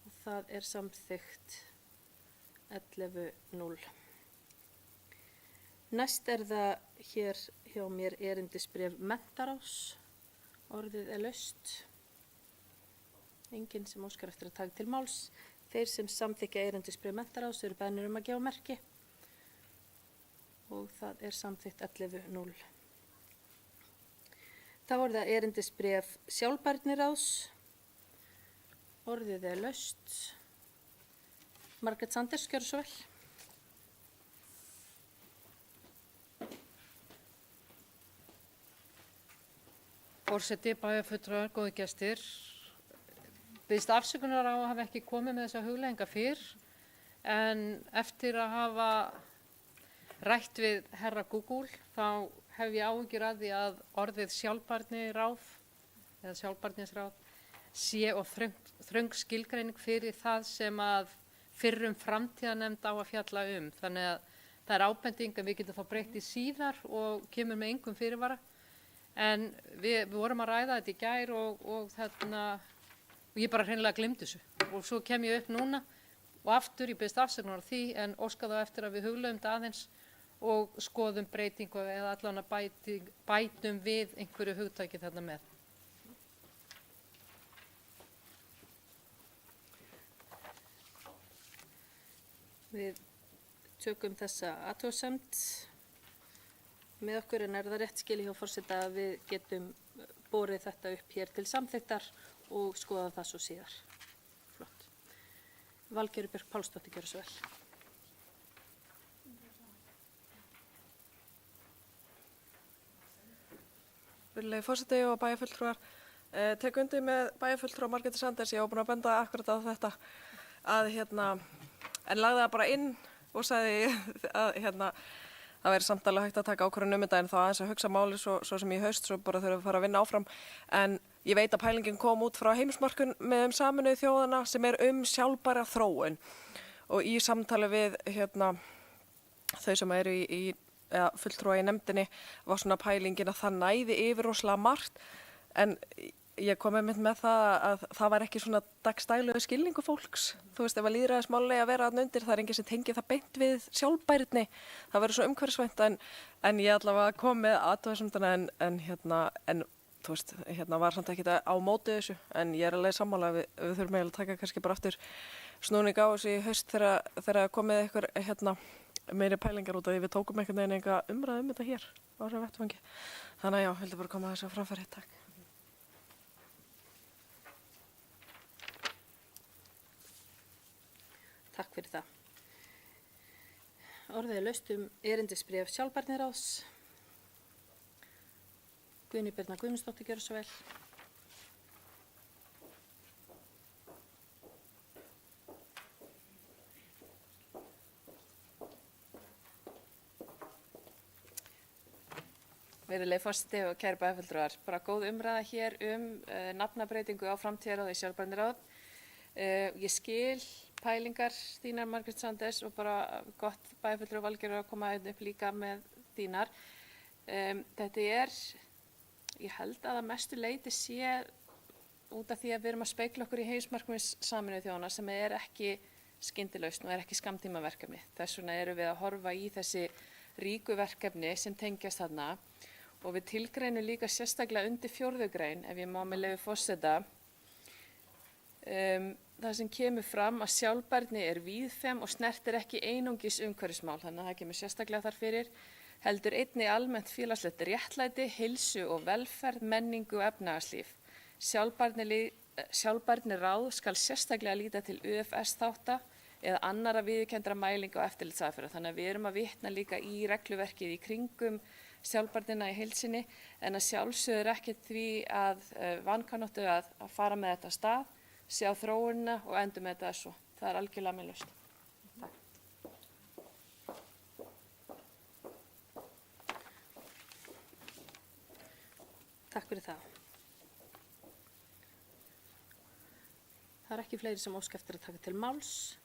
og það er samþykkt 11:0. Næst er það hér hjá mér erindisbréf menntaráðs. Orðið er laust. Enginn sem óskar eftir að taka til máls. Þeir sem samþykkja erindisbréf menntaráðs eru beðnir að gefa merki og það er samþykkt 11:0. Þá er það erindisbréf sjálfbærniráðs. Orðið er laust. Margrét Sanders, gjörðu svo vel. Forseti, bæjarfulltrúar, góði gestir. Biðst afsökunar á að hafa ekki komið með þessa hugleiðinga fyrr, en eftir að hafa rætt við herra Google þá hef ég áhyggjur að því að orðið sjálfbærniráð eða sjálfbærnisráð sé og þröng skilgreining fyrir það sem að fyrrum framtíðanefnd á að fjalla Þannig að það er ábending að við getum þá breytt í síðar og kemur með engum fyrirvara. En við vorum að ræða þetta í gær og ég bara hreinlega gleymdi þessu. Og svo kem ég upp núna og aftur ég biðst afsökunar á því en óska þá eftir að við hugleiðum þetta aðeins og skoðum breytingu eða allan að bætum við einhverju hugtæki þarna með. Við tökum þessa athugasemd með okkur en það rétt skilið hjá forseta að við getum borið þetta upp hér til samþykktar og skoða það svo síðar. Flott. Valgerður Björk Pálsdóttir, gjörðu svo vel. Virðulegi forseti og bæjarfulltrúar, tek undir með bæjarfulltrúa Margréti Sanders, ég var búin að benda akkurat á þetta en lagði það bara inn og sagði að það væri samt alveg hægt að taka ákvörðun þetta en þá aðeins að hugsa máli svo sem í haust, svo bara þurfum við að fara að vinna áfram. En ég veit að pælingin kom út frá heimsmarkun með Sameinuðu þjóðanna sem er sjálfbæra þróun og í samtali við þau sem eru eða fulltrúa í nefndinni var svona pælingin að það næði yfir rosalega margt en ég kom með það að það var ekki svona dagstælugu skilningu fólks. Þú veist, ef að lýðræðismál að vera þarna undir, það er enginn sem tengir það beint við sjálfbærni. Það verður svo umhverfisvænt en ég allavega kom með athugasemdina en þú veist, var samt ekki á móti þessu. En ég er alveg sammála að við þurfum eiginlega að taka kannski bara aftur snúning á þessu í haust þegar komið eitthvað meiri pælingar út af því við tókum einhvern veginn enga umræðu þetta hér á þessum vettvangi. Þannig að já, heldur bara koma þessu á framfæri. Takk. Takk fyrir það. Orðið er laust erindisbréf sjálfbærniráðs. Guðný Birna Guðmundsdóttir, gjörðu svo vel. Virðulegi forseti og kæru bæjarfulltrúar, bara góð umræða hér nafnabreytingu á framtíðaráði í sjálfbærniráð. Ég skil pælingar þínar, Margrét Sanders, og bara gott bæjarfulltrúar Valgerður að koma upp líka með þínar. Þetta ég held að mestu leyti sé út af því að við erum að spegla okkur í heimsmarkmiðum Sameinuðu þjóðanna sem er ekki skyndilausn og er ekki skammtímaverkefni. Þess vegna erum við að horfa í þessi ríku verkefni sem tengjast þarna og við tilgreinum líka sérstaklega undir 4. grein, ef ég má með leyfi forseta, það sem kemur fram að sjálfbærni er víðfeðm og snertir ekki einungis umhverfismál, þannig að það kemur sérstaklega þar fyrir, heldur einnig almennt félagslegt réttlæti, heilsu og velferð, menningu og efnahagslíf. Sjálfbærniráð skal sérstaklega líta til UFS þátta eða annara viðurkenndra mælinga og eftirlitsaðferða. Þannig að við erum að vitna líka í regluverkið í kringum sjálfbærnina í heilsinni en að sjálfsögður ekki því að vankanóttu að fara með þetta af stað, sjá þróunina og endur með þetta svo. Það er algjörlega meinlaust. Takk. Takk fyrir það. Það er ekki fleiri sem óska eftir að taka til máls.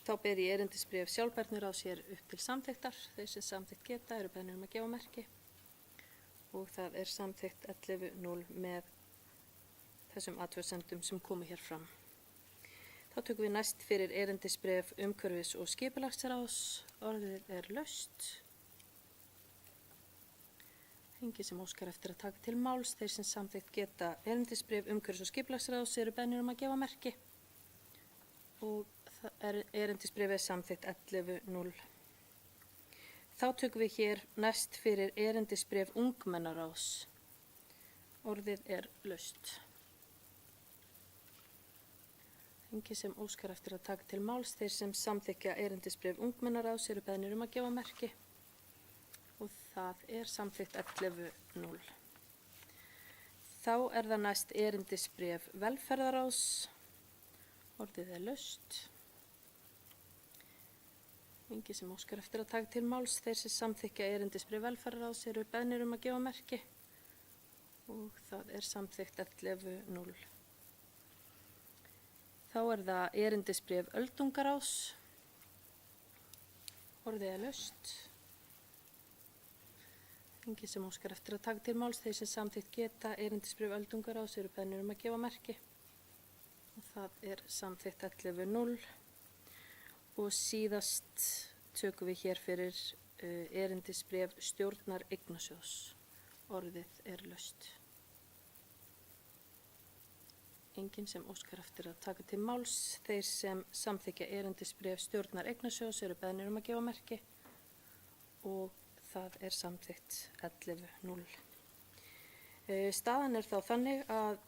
Þá ber ég erindisbréf sjálfbærniráðs hér upp til samþykktar. Þeir sem samþykkt geta eru beðnir að gefa merki og það er samþykkt 11-0 með þessum athugasemdum sem komu hér fram. Þá tökum við næst fyrir erindisbréf umhverfis- og skipulagsráðs. Orðið er laust. Enginn sem óskar eftir að taka til máls. Þeir sem samþykkt geta erindisbréf umhverfis- og skipulagsráðs eru beðnir að gefa merki og erindisbréfið er samþykkt 11-0. Þá tökum við hér næst fyrir erindisbréf ungmennaráðs. Orðið er laust. Enginn sem óskar eftir að taka til máls. Þeir sem samþykkja erindisbréf ungmennaráðs eru beðnir að gefa merki og það er samþykkt 11-0. Þá er það næst erindisbréf velferðaráðs. Orðið er laust. Enginn sem óskar eftir að taka til máls. Þeir sem samþykkja erindisbréf velferðaráðs eru beðnir að gefa merki og það er samþykkt 11-0. Þá er það erindisbréf öldungaráðs. Orðið er laust. Enginn sem óskar eftir að taka til máls. Þeir sem samþykkt geta erindisbréf öldungaráðs eru beðnir að gefa merki og það er samþykkt 11-0. Og síðast tökum við hér fyrir erindisbréf stjórnar eignasjóðs. Orðið er laust. Enginn sem óskar eftir að taka til máls. Þeir sem samþykja erindisbréf stjórnar eignasjóðs eru beðnir að gefa merki og það er samþykkt 11-0. Staðan er þá þannig að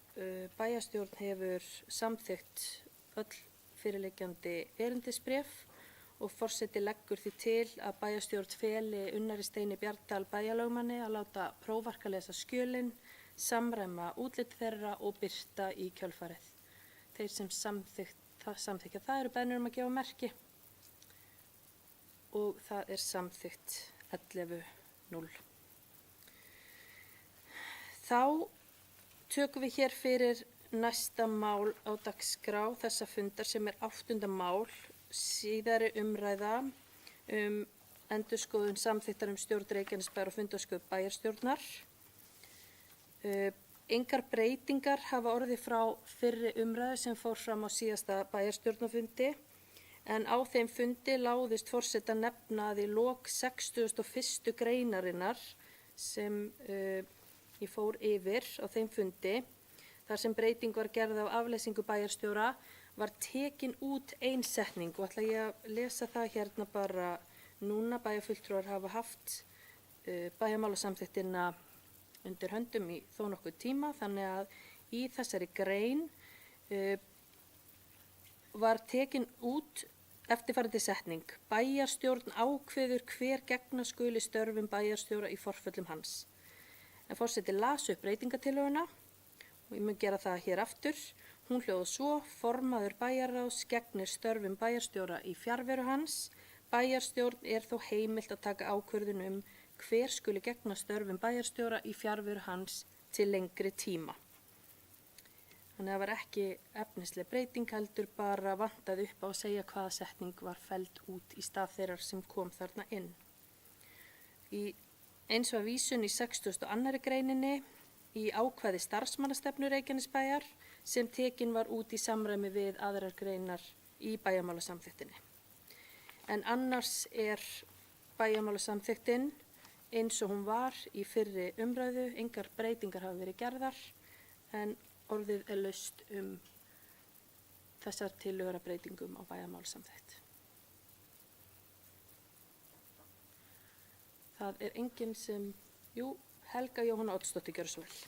bæjarstjórn hefur samþykkt öll fyrirliggjandi erindisbréf og forseti leggur því til að bæjarstjórn feli Unnari Steini Bjarndal bæjarlögmanni að láta prófarkalesa skjölin, samræma útlit þeirra og birta í kjölfarið. Þeir sem samþykja það eru beðnir að gefa merki og það er samþykkt 11-0. Þá tökum við hér fyrir næsta mál á dagskrá þessa fundar sem er 8. mál, síðari umræða endurskoðun samþykktar stjórn Reykjanesbæjar og fundarsköp bæjarstjórnar. Engar breytingar hafa orðið frá fyrri umræðu sem fór fram á síðasta bæjarstjórnarfundi en á þeim fundi láðist forseta nefna að í lok 61. greinarinnar sem ég fór yfir á þeim fundi þar sem breyting var gerð á afleysingu bæjarstjóra var tekin út ein setning og ætla ég að lesa það hérna bara núna. Bæjarfulltrúar hafa haft bæjarmálasamþykktina undir höndum í þó nokkuð tíma þannig að í þessari grein var tekin út eftirfarandi setning. Bæjarstjórn ákveður hver gegna skuli störfum bæjarstjóra í forföllum hans. En forseti las upp breytingatillöguna og ég mun gera það hér aftur. Hún hljóðar svo: formaður bæjarráðs gegnir störfum bæjarstjóra í fjarveru hans. Bæjarstjórn er þó heimilt að taka ákvörðun hver skuli gegna störfum bæjarstjóra í fjarveru hans til lengri tíma. Þannig að það var ekki efnisleg breyting heldur bara vantaði upp á að segja hvaða setning var felld út í stað þeirrar sem kom þarna inn. Eins var vísun í 62. greininni í ákvæði starfsmannastefnu Reykjanesbæjar sem tekin var út í samræmi við aðrar greinar í bæjarmálasamþykktinni. En annars er bæjarmálasamþykktin eins og hún var í fyrri umræðu, engar breytingar hafa verið gerðar en orðið er laust þessar tillögur breytingum á bæjarmálasamþykkt. Það er enginn sem, Helga Jóhanna Oddsdóttir, gjörðu svo vel.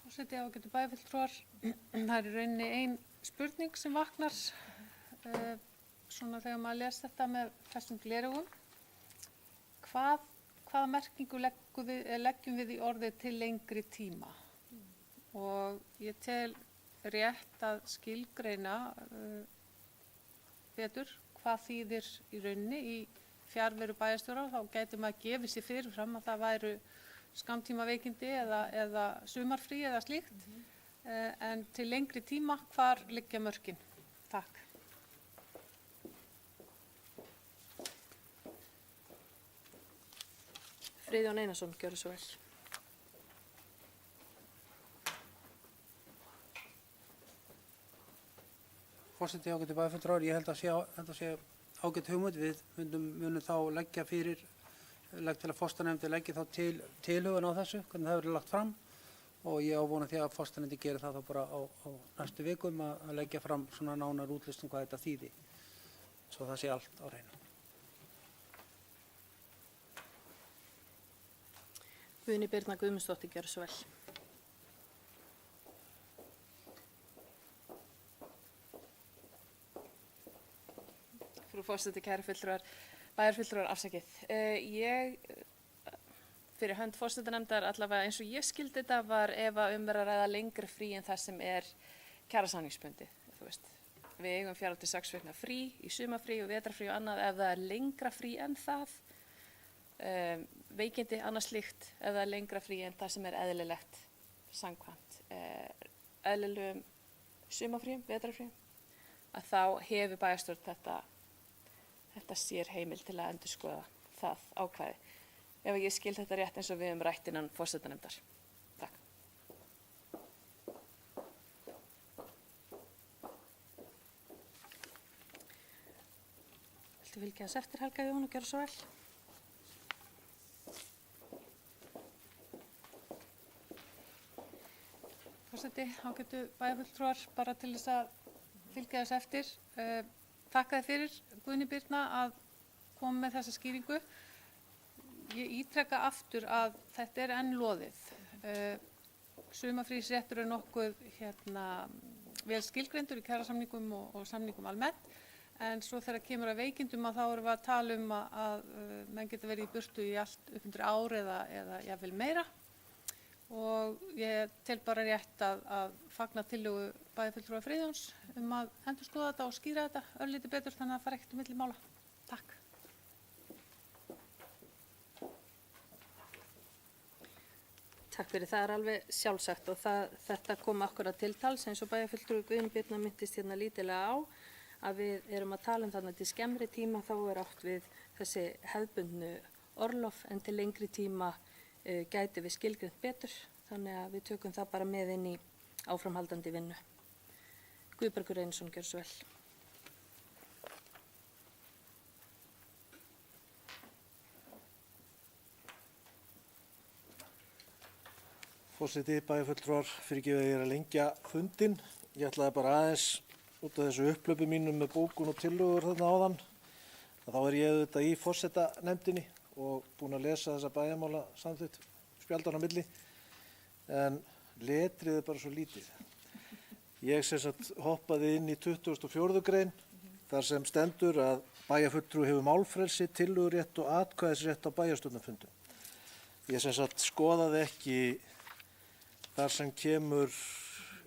Forseti, ágætu bæjarfulltrúar, það er í rauninni ein spurning sem vaknar svona þegar maður les þetta með þessum gleraugum. Hvaða merkingu leggjum við í orðið til lengri tíma? Og ég tel rétt að skilgreina betur hvað þýðir í rauninni í fjarveru bæjarstjóra. Þá gæti maður gefið sér fyrirfram að það væru skammtímaveikindi eða sumarfrí eða slíkt. En til lengri tíma, hvar liggja mörkin? Takk. Friðjón Einarsson, gjörðu svo vel. Forseti, ágætu bæjarfulltrúar, ég held að þetta sé ágætt hugmynd. Við munum þá leggja til að fostanefndi leggja þá tilhögun á þessu, hvernig það verður lagt fram og ég á vona því að fastanefndi gerir það þá bara á næstu vikum að leggja fram svona nánar útlistum hvað þetta þýði, svo það sé allt á hreinu. Guðný Birna Guðmundsdóttir, gjörðu svo vel. Frú forseti, kæru fulltrúar, bæjarfulltrúar, afsakið. Ég, fyrir hönd forsetanefndar, allavega eins og ég skildi þetta, var ef að er að ræða lengra frí en það sem kjarasamningsbundið, þú veist. Við eigum 4 til 6 vikna frí, í sumarfrí og vetrarfrí og annað, ef það er lengra frí en það, veikindi, annað slíkt, ef það er lengra frí en það sem er eðlilegt samkvæmt eðlilegum sumarfríum, vetrarfríum, að þá hefur bæjarstjórn þetta sér heimil til að endurskoða það ákvæði. Ef ég skil þetta rétt eins og við höfum rætt innan forsetanefndar. Takk. Viltu fylgja þess eftir, Helga Jón, og gjörðu svo vel? Forseti, ágætu bæjarfulltrúar, bara til þess að fylgja þess eftir. Þakka þið fyrir, Guðný Birna, að koma með þessa skýringu. Ég ítreka aftur að þetta er enn loðið. Sumarfrísréttur er nokkuð vel skilgreindur í kjarasamningum og samningum almennt, en svo þegar kemur að veikindum að þá erum við að tala um að menn geta verið í burtu í allt upp undir ár eða jafnvel meira. Og ég tel bara rétt að fagna tillögu bæjarfulltrúa Friðjóns að endurskoða þetta og skýra þetta örlítið betur þannig að það fari ekkert milli mála. Takk. Takk fyrir, það er alveg sjálfsagt og þetta kom akkurat til tals eins og bæjarfulltrúi Guðný Birna minntist lítilega á að við erum að tala þarna til skemmri tíma, þá er átt við þessi hefðbundnu orlof en til lengri tíma gæti við skilgreint betur, þannig að við tökum það bara með inn í áframhaldandi vinnu. Guðbergur Einarsson, gjörðu svo vel. Forseti, bæjarfulltrúar, fyrirgefið að ég er að lengja fundinn. Ég ætlaði bara aðeins út af þessu upplöpu mínum með bókun og tillögur þarna áðan. Þá er ég auðvitað í forsetanefndinni og búinn að lesa þessa bæjarmála samþykkt spjaldan á milli, en letrið er bara svo lítið. Ég sem sagt hoppaði inn í 24. grein þar sem stendur að bæjarfulltrúi hefur málfrelsi, tillögurétt og atkvæðisrétt á bæjarstjórnarfundum. Ég sem sagt skoðaði ekki þar sem kemur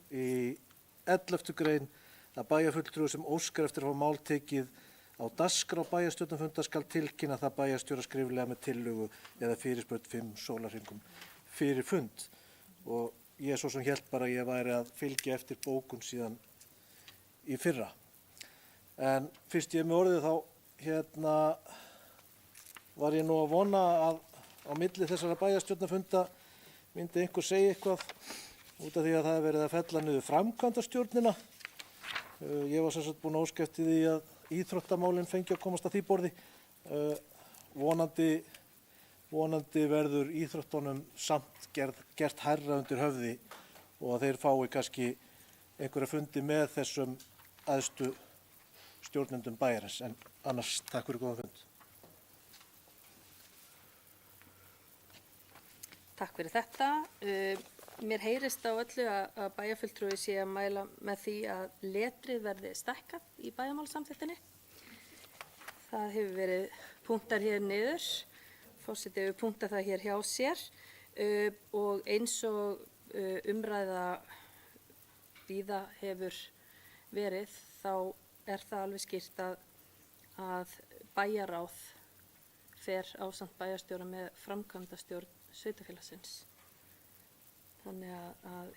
í 11. grein að bæjarfulltrúi sem óskar eftir að fá mál tekið á dagskrá bæjarstjórnarfunda skal tilkynna það bæjarstjóra skriflega með tillögu eða fyrirspurn 5 sólarhringum fyrir fund. Og ég svo sem hélt bara að ég væri að fylgja eftir bókun síðan í fyrra. En fyrst ég með orðið þá var ég nú að vona að á milli þessara bæjarstjórnarfunda myndi einhver segja eitthvað út af því að það er verið að fella niður framkvæmdastjórnina. Ég var sem sagt búinn að óska eftir því að íþróttamálin fengi að komast að því borði. Vonandi verður íþróttunum samt gert hærra undir höfði og að þeir fái kannski einhverja fundi með þessum æðstu stjórnendum bæjarins. En annars takk fyrir góðan fund. Takk fyrir þetta. Mér heyrist á öllu að bæjarfulltrúi sé að mæla með því að letrið verði stækkað í bæjarmálsamþykktinni. Það hefur verið punktar hér niður, forseti hefur punktað það hér hjá sér og eins og umræða víða hefur verið þá er það alveg skýrt að bæjarráð fer ásamt bæjarstjóra með framkvæmdastjórn sveitarfélagsins. Þannig að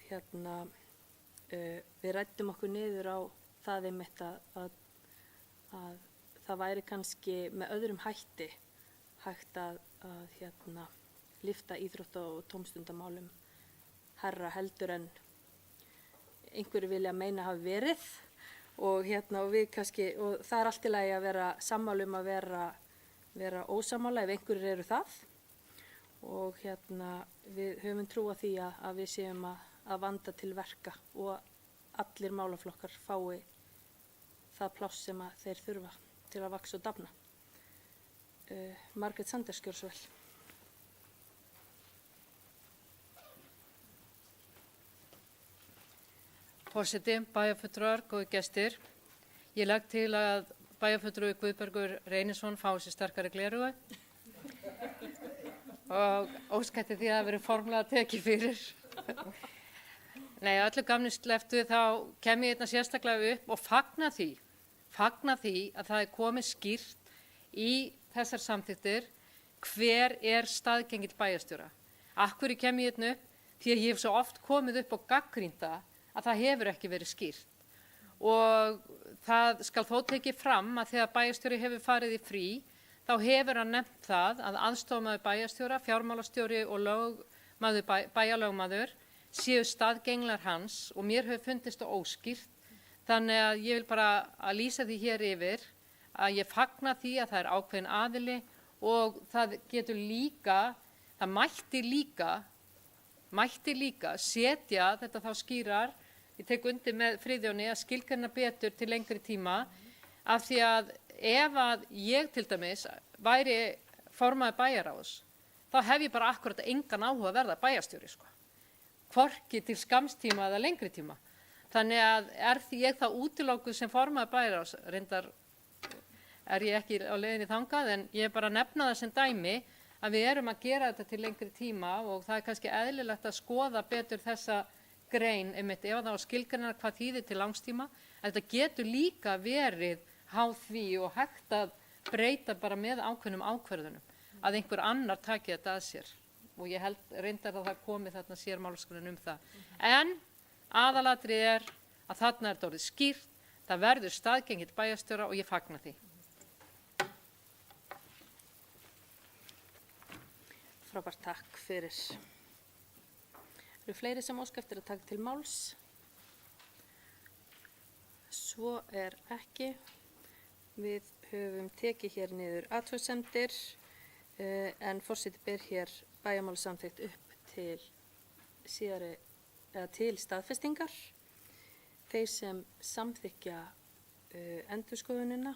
við ræddum okkur niður á það einmitt að það væri kannski með öðrum hætti hægt að lyfta íþrótta- og tómstundamálum hærra heldur en einhverju vilja meina hafi verið og við kannski, og það er allt í lagi að vera sammála að vera ósammála ef einhverjir eru það og við höfum trú á því að við séum að vanda til verka og allir málaflokkar fái það pláss sem að þeir þurfa til að vaxa og dafna. Margrét Sanders, gjörðu svo vel. Forseti, bæjarfulltrúar, góðir gestir. Ég legg til að bæjarfulltrúi Guðbergur Reynisson fái sér sterkari gleraugu og óska eftir því að það verið formlega tekið fyrir. Nei, öllu gamni slepptu þá kem ég hérna sérstaklega upp og fagna því að það er komið skýrt í þessar samþykktir hver er staðgengill bæjarstjóra. Af hverju kem ég hérna upp? Því að ég hef svo oft komið upp og gagnrýnt að það hefur ekki verið skýrt. Og það skal þó tekið fram að þegar bæjarstjóri hefur farið í frí, þá hefur hann nefnt það að aðstofamaður bæjarstjóra, fjármálastjóri og bæjarlögmaður séu staðgenglar hans og mér hefur fundist það óskýrt. Þannig að ég vil bara að lýsa því hér yfir að ég fagna því að það er ákveðin aðili og það getur líka, það mætti líka setja þetta þá skýrar, ég tek undir með Friðjóni að skilgreina betur til lengri tíma af því að ef að ég til dæmis væri formaður bæjarráðs, þá hef ég bara akkurat engan áhuga að verða bæjarstjóri, hvorki til skamstíma eða lengri tíma. Þannig að er því ég þá útilokuð sem formaður bæjarráðs, reyndar er ég ekki á leiðinni þangað, en ég er bara að nefna það sem dæmi að við erum að gera þetta til lengri tíma og það er kannski eðlilegt að skoða betur þessa grein, einmitt ef það á skilgreina hvað þýðir til langstíma. Þetta getur líka verið háð því og hægt að breyta bara með ákveðnum ákvörðunum, að einhver annar taki þetta að sér. Og ég held reyndar að það komi þarna sérmálsgrein það. En aðalatrið er að þarna er þetta orðið skýrt, það verður staðgengill bæjarstjóra og ég fagna því. Frábært, takk fyrir. Eru fleiri sem óska eftir að taka til máls? Svo er ekki. Við höfum tekið hér niður athugasemdir en forseti ber hér bæjarmálasamþykkt upp til staðfestingar. Þeir sem samþykkja endurskoðunina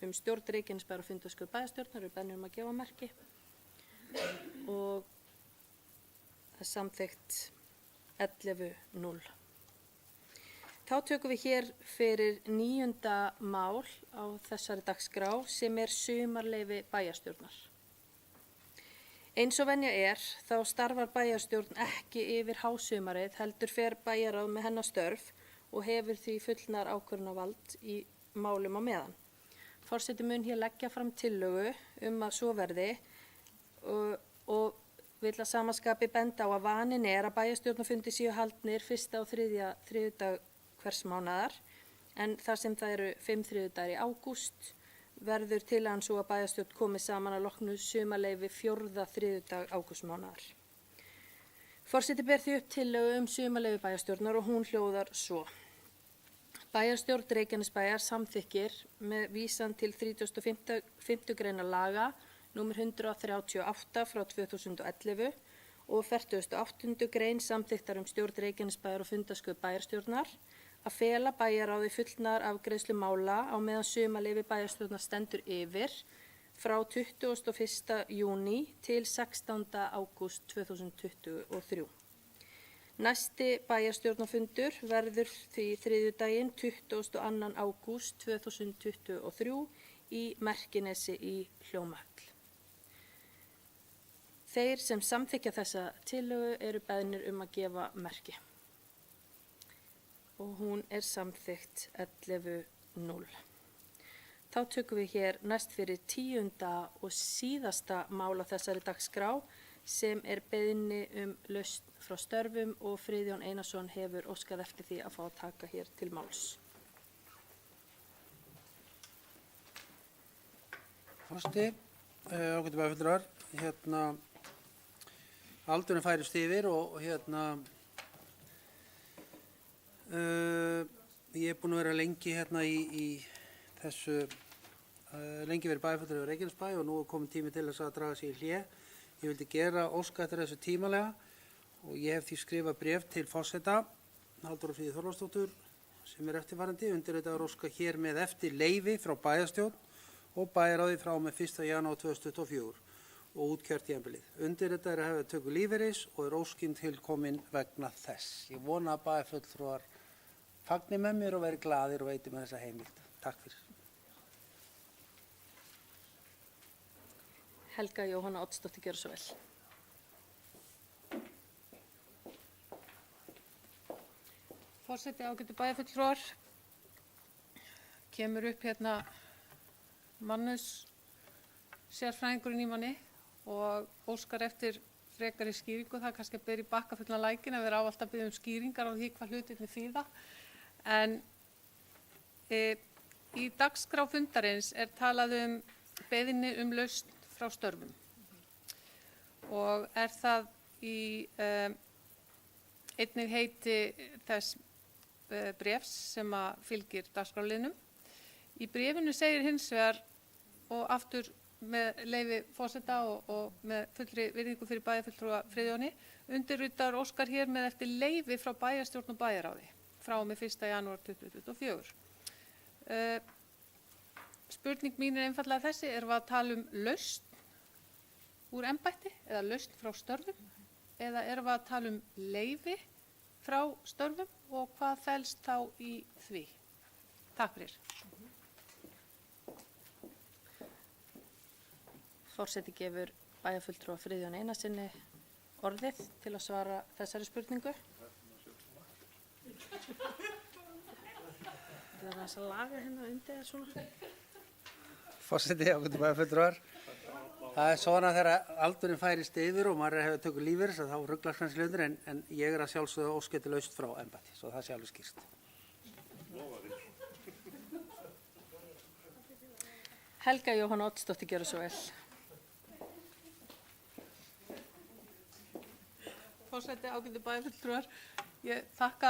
stjórn Reykjanesbæjar og fundarstjórn bæjarstjórnar eru beðnir að gefa merki og það er samþykkt 11-0. Þá tökum við hér fyrir 9. mál á þessari dagskrá sem er sumarleyfi bæjarstjórnar. Eins og venja er þá starfar bæjarstjórn ekki yfir hásumarið heldur fer bæjarráð með hennar störf og hefur því fullnar ákvörðunarvald í málum á meðan. Forseti mun hér leggja fram tillögu að svo verði og vill að samaskapi benda á að vanin er að bæjarstjórnarfundir séu haldnir 1. og 3. þriðjudag hvers mánaðar en þar sem það eru 5 þriðjudagar í ágúst verður tillagan svo að bæjarstjórn komi saman að loknu sumarleyfi 4. þriðjudag ágústmánaðar. Forseti ber því upp tillögu sumarleyfi bæjarstjórnar og hún hljóðar svo. Bæjarstjórn Reykjanesbæjar samþykkir með vísan til 35. greinar laga númer 138 frá 2011 og 48. grein samþykktar stjórn Reykjanesbæjar og fundarstjórn bæjarstjórnar að fela bæjarráði fullnaðar afgreiðslu mála á meðan sumarleyfi bæjarstjórnar stendur yfir frá 21. júní til 16. ágúst 2023. Næsti bæjarstjórnarfundur verður því þriðjudaginn 22. ágúst 2023 í Merkinesi í Hljómahöll. Þeir sem samþykkja þessa tillögu eru beðnir að gefa merki. Og hún er samþykkt 11-0. Þá tökum við hér næst fyrir 10. og síðasta mál á þessari dagskrá sem er beiðni lausn frá störfum og Friðjón Einarsson hefur óskað eftir því að fá að taka hér til máls. Forseti, ágætu bæjarfulltrúar, aldurinn færist yfir og ég er búinn að vera lengi í þessu, lengi verið bæjarfulltrúi í Reykjanesbæ og nú er komin tími til þess að draga sig í hlé Ég vildi gera óska eftir þessu tímalega og ég hef því skrifað bréf til forseta Halldóru Fríðu Þorláksdóttur sem er eftirfarandi. Undirritaður óska hér með eftir leyfi frá bæjarstjórn og bæjarráði frá með 1. janúar 2024 og útkjörtímabilið. Undirritaður hefur töku lífeyris og er óskinn tilkomin vegna þess. Ég vona að bæjarfulltrúar fagni með mér og veri glaðir og veiti með þessa heimild. Takk fyrir. Helga Jóhanna Oddsdóttir, gjörðu svo vel. Forseti, ágætu bæjarfulltrúar, kemur upp hérna sérfræðingurinn í manni og óskar eftir frekari skýringu. Það er kannski að byrja í bakkafullan lækin að vera ávallt að biðja skýringar á því hvað hlutirnir þýða. En í dagskrá fundarins er talað beiðni lausn frá störfum og er það í einnig heiti þess bréfs sem að fylgir dagskráliðnum. Í bréfinu segir hins vegar, og aftur með leyfi forseta og með fullri virðingu fyrir bæjarfulltrúa Friðjóni, undirritaður óskar hér með eftir leyfi frá bæjarstjórn og bæjarráði frá með 1. janúar 2024. Spurning mín er einfaldlega þessi, erum við að tala lausn úr embætti eða lausn frá störfum eða erum við að tala leyfi frá störfum og hvað felst þá í því? Takk fyrir. Forseti gefur bæjarfulltrúa Friðjóni Einarssyni orðið til að svara þessari spurningu. Það er að laga hérna undir svona. Forseti, ágætu bæjarfulltrúar. Það er svona þegar aldurinn færist yfir og maður hefur tökur lífeyris að þá ruglast kannski hlutir en ég er að sjálfsögðu ósketi laust frá embætti, svo það sé alveg skýrt. Helga Jóhanna Oddsdóttir, gjörðu svo vel. Forseti, ágætu bæjarfulltrúar, ég þakka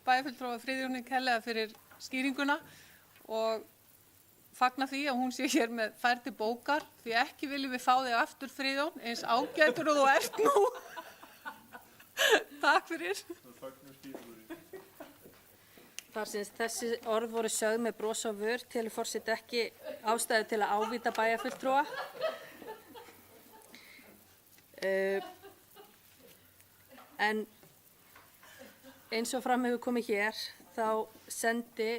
bæjarfulltrúa Friðjóni kærlega fyrir skýringuna og fagna því að hún sé hér með færdi bókar, því ekki viljum við fá þig aftur Friðjón, eins ágætur og þú ert nú. Takk fyrir. Þar sem þessi orð voru sögð með bros á vör telur forseti ekki ástæðu til að ávíta bæjarfulltrúa. En eins og fram hefur komið hér, þá sendi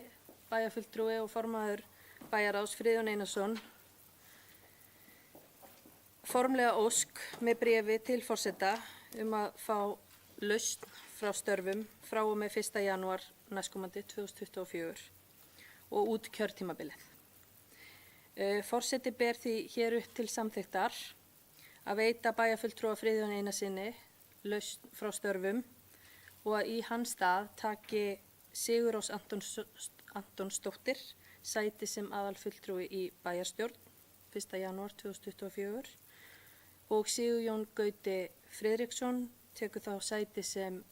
bæjarfulltrúi og formaður bæjarráðs Friðjón Einarsson formlega ósk með bréfi til forseta að fá lausn frá störfum frá og með 1. janúar næstkomandi 2024 og út kjörtímabilið. Forseti ber því hér upp til samþykktar að veita bæjarfulltrúa Friðjóni Einarssyni lausn frá störfum og að í hans stað taki Sigurrós Antonsdóttir sæti sem aðalfulltrúi í bæjarstjórn 1. janúar 2024 og Sigurjón Gauti Friðriksson tekur þá sæti sem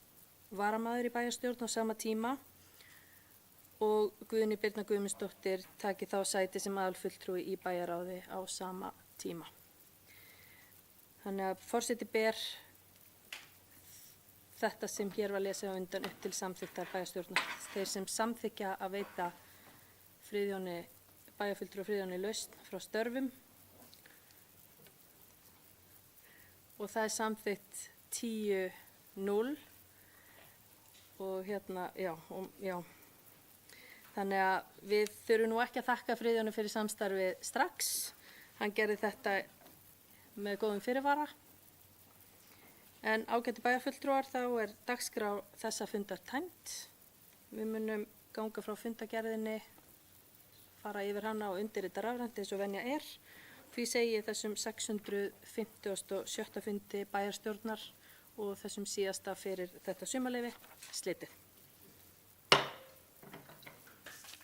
varamaður í bæjarstjórn á sama tíma og Guðný Birna Guðmundsdóttir taki þá sæti sem aðalfulltrúi í bæjarráði á sama tíma. Þannig að forseti ber þetta sem hér var lesið á undan upp til samþykktar bæjarstjórnar. Þeir sem samþykja að veita bæjarfulltrúa Friðjóni lausn frá störfum og það er samþykkt 10-0 og hérna, já. Þannig að við þurfum nú ekki að þakka Friðjóni fyrir samstarfið strax. Hann gerði þetta með góðum fyrirvara. En ágætu bæjarfulltrúar, þá er dagskrá þessa fundar tæmd. Við munum ganga frá fundargerðinni, fara yfir hana og undirrita rafrænt eins og venja er. Því segi ég þessum 657. fundi bæjarstjórnar og þessum síðasta fyrir þetta sumarleyfi slitið.